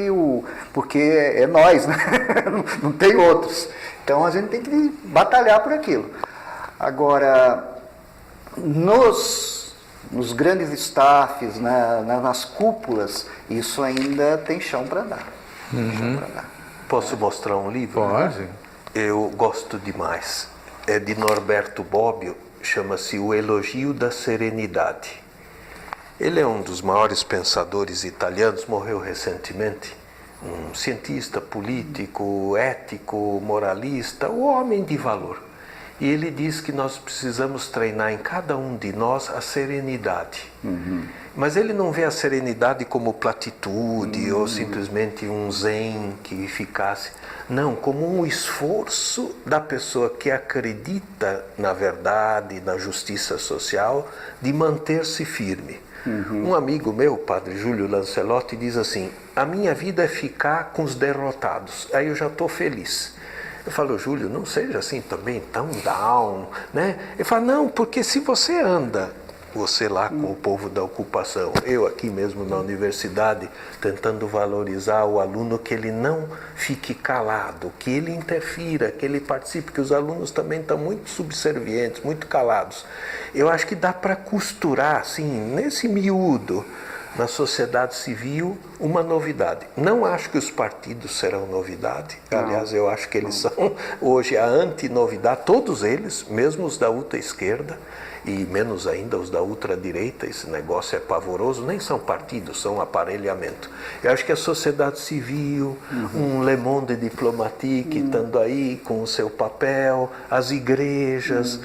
C: porque é nós, né? Não tem outros. Então a gente tem que batalhar por aquilo. Agora, nos grandes staffs, nas cúpulas, isso ainda tem chão para andar.
B: Posso mostrar um livro?
A: Pode.
B: Eu gosto demais. É de Norberto Bobbio, chama-se O Elogio da Serenidade. Ele é um dos maiores pensadores italianos, morreu recentemente, um cientista político, ético, moralista, um homem de valor. E ele diz que nós precisamos treinar em cada um de nós a serenidade. Mas ele não vê a serenidade como platitude ou simplesmente um zen que ficasse. Não, como um esforço da pessoa que acredita na verdade, na justiça social, de manter-se firme. Um amigo meu, o padre Júlio Lancelotti, diz assim: a minha vida é ficar com os derrotados, aí eu já estou feliz. Eu falo: Júlio, não seja assim também tão down, né? Ele fala: não, porque se você anda, você lá com o povo da ocupação, eu aqui mesmo na universidade, tentando valorizar o aluno, que ele não fique calado, que ele interfira, que ele participe, que os alunos também estão muito subservientes, muito calados. Eu acho que dá para costurar, assim, nesse miúdo, na sociedade civil, uma novidade. Não acho que os partidos serão novidade. Aliás, eu acho que eles são hoje a antinovidade, todos eles, mesmo os da ultra-esquerda, e menos ainda os da ultradireita. Esse negócio é pavoroso, nem são partidos, são aparelhamento. Eu acho que a sociedade civil, um Le Monde Diplomatique, estando aí com o seu papel, as igrejas,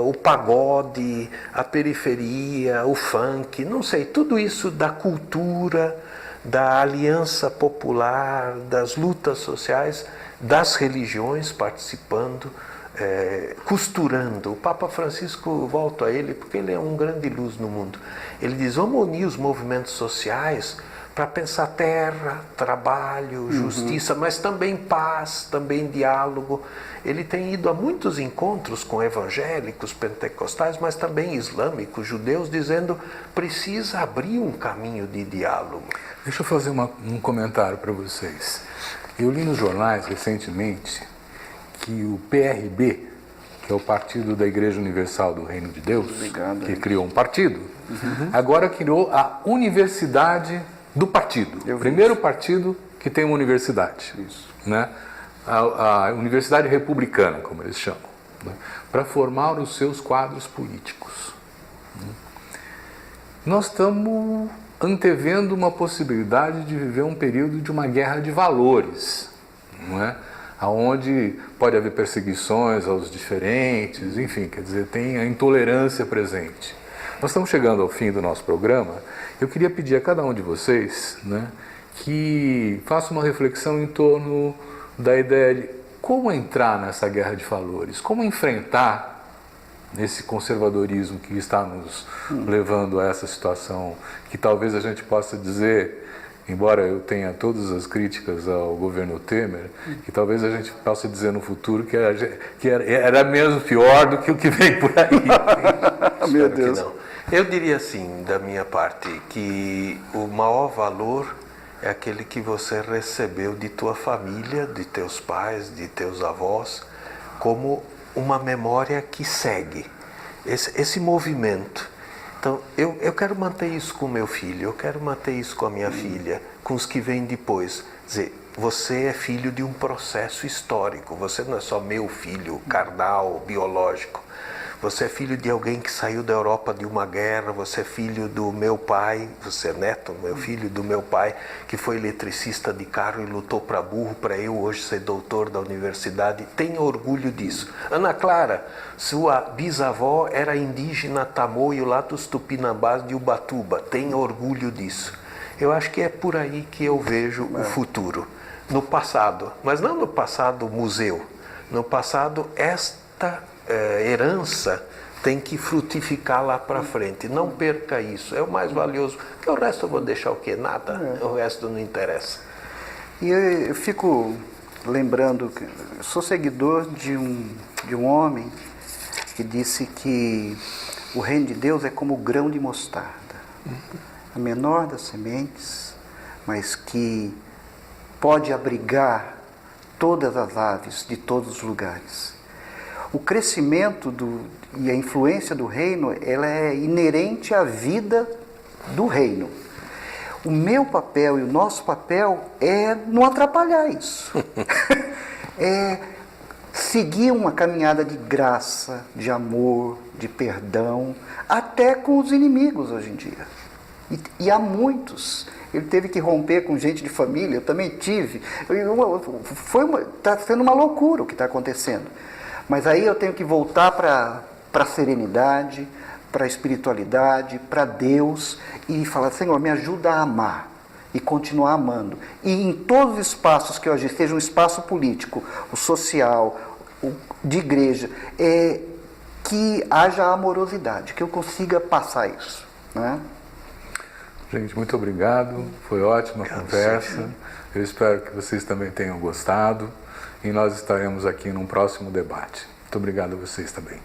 B: o pagode, a periferia, o funk, não sei, tudo isso da cultura, da aliança popular, das lutas sociais, das religiões participando, costurando. O Papa Francisco, volto a ele, porque ele é um grande luz no mundo. Ele diz: vamos unir os movimentos sociais para pensar terra, trabalho, justiça, mas também paz, também diálogo. Ele tem ido a muitos encontros com evangélicos, pentecostais, mas também islâmicos, judeus, dizendo: precisa abrir um caminho de diálogo.
A: Deixa eu fazer um comentário para vocês. Eu li nos jornais recentemente que o PRB, que é o Partido da Igreja Universal do Reino de Deus, que criou um partido, agora criou a Universidade do Partido. O primeiro partido que tem uma universidade. Né? A Universidade Republicana, como eles chamam, né? Para formar os seus quadros políticos. Nós estamos antevendo uma possibilidade de viver um período de uma guerra de valores, não é? Onde pode haver perseguições aos diferentes, enfim, quer dizer, tem a intolerância presente. Nós estamos chegando ao fim do nosso programa. Eu queria pedir a cada um de vocês, né, que faça uma reflexão em torno da ideia de como entrar nessa guerra de valores, como enfrentar esse conservadorismo que está nos levando a essa situação, que talvez a gente possa dizer, embora eu tenha todas as críticas ao governo Temer, que talvez a gente possa dizer no futuro que era mesmo pior do que o que vem por aí.
B: Meu Deus. Não. Eu diria assim, da minha parte, que o maior valor é aquele que você recebeu de tua família, de teus pais, de teus avós, como uma memória que segue. Esse movimento. Então, eu quero manter isso com meu filho, eu quero manter isso com a minha filha, com os que vêm depois. Quer dizer, você é filho de um processo histórico, você não é só meu filho, carnal, biológico. Você é filho de alguém que saiu da Europa de uma guerra, você é filho do meu pai, você é neto, meu filho do meu pai, que foi eletricista de carro e lutou para burro, para eu hoje ser doutor da universidade. Tenha orgulho disso. Ana Clara, sua bisavó era indígena tamoio lá dos Tupinambás de Ubatuba. Tenha orgulho disso. Eu acho que é por aí que eu vejo o futuro. No passado, mas não no passado museu. No passado, esta herança tem que frutificar lá para frente. Não perca isso, é o mais valioso. Porque o resto eu vou deixar o quê? Nada, o resto não interessa.
C: E eu fico lembrando que eu sou seguidor de um homem que disse que o reino de Deus é como o grão de mostarda, a menor das sementes, mas que pode abrigar todas as aves de todos os lugares. O crescimento e a influência do reino, ela é inerente à vida do reino. O meu papel e o nosso papel é não atrapalhar isso. É seguir uma caminhada de graça, de amor, de perdão, até com os inimigos hoje em dia. E há muitos. Ele teve que romper com gente de família, eu também tive. Está sendo uma loucura o que está acontecendo. Mas aí eu tenho que voltar para a serenidade, para a espiritualidade, para Deus e falar, Senhor, me ajuda a amar e continuar amando. E em todos os espaços que eu agir, seja um espaço político, o social, o de igreja, que haja amorosidade, que eu consiga passar isso, né?
A: Gente, muito obrigado. Foi ótima a conversa. Eu espero que vocês também tenham gostado. E nós estaremos aqui num próximo debate. Muito obrigado a vocês também.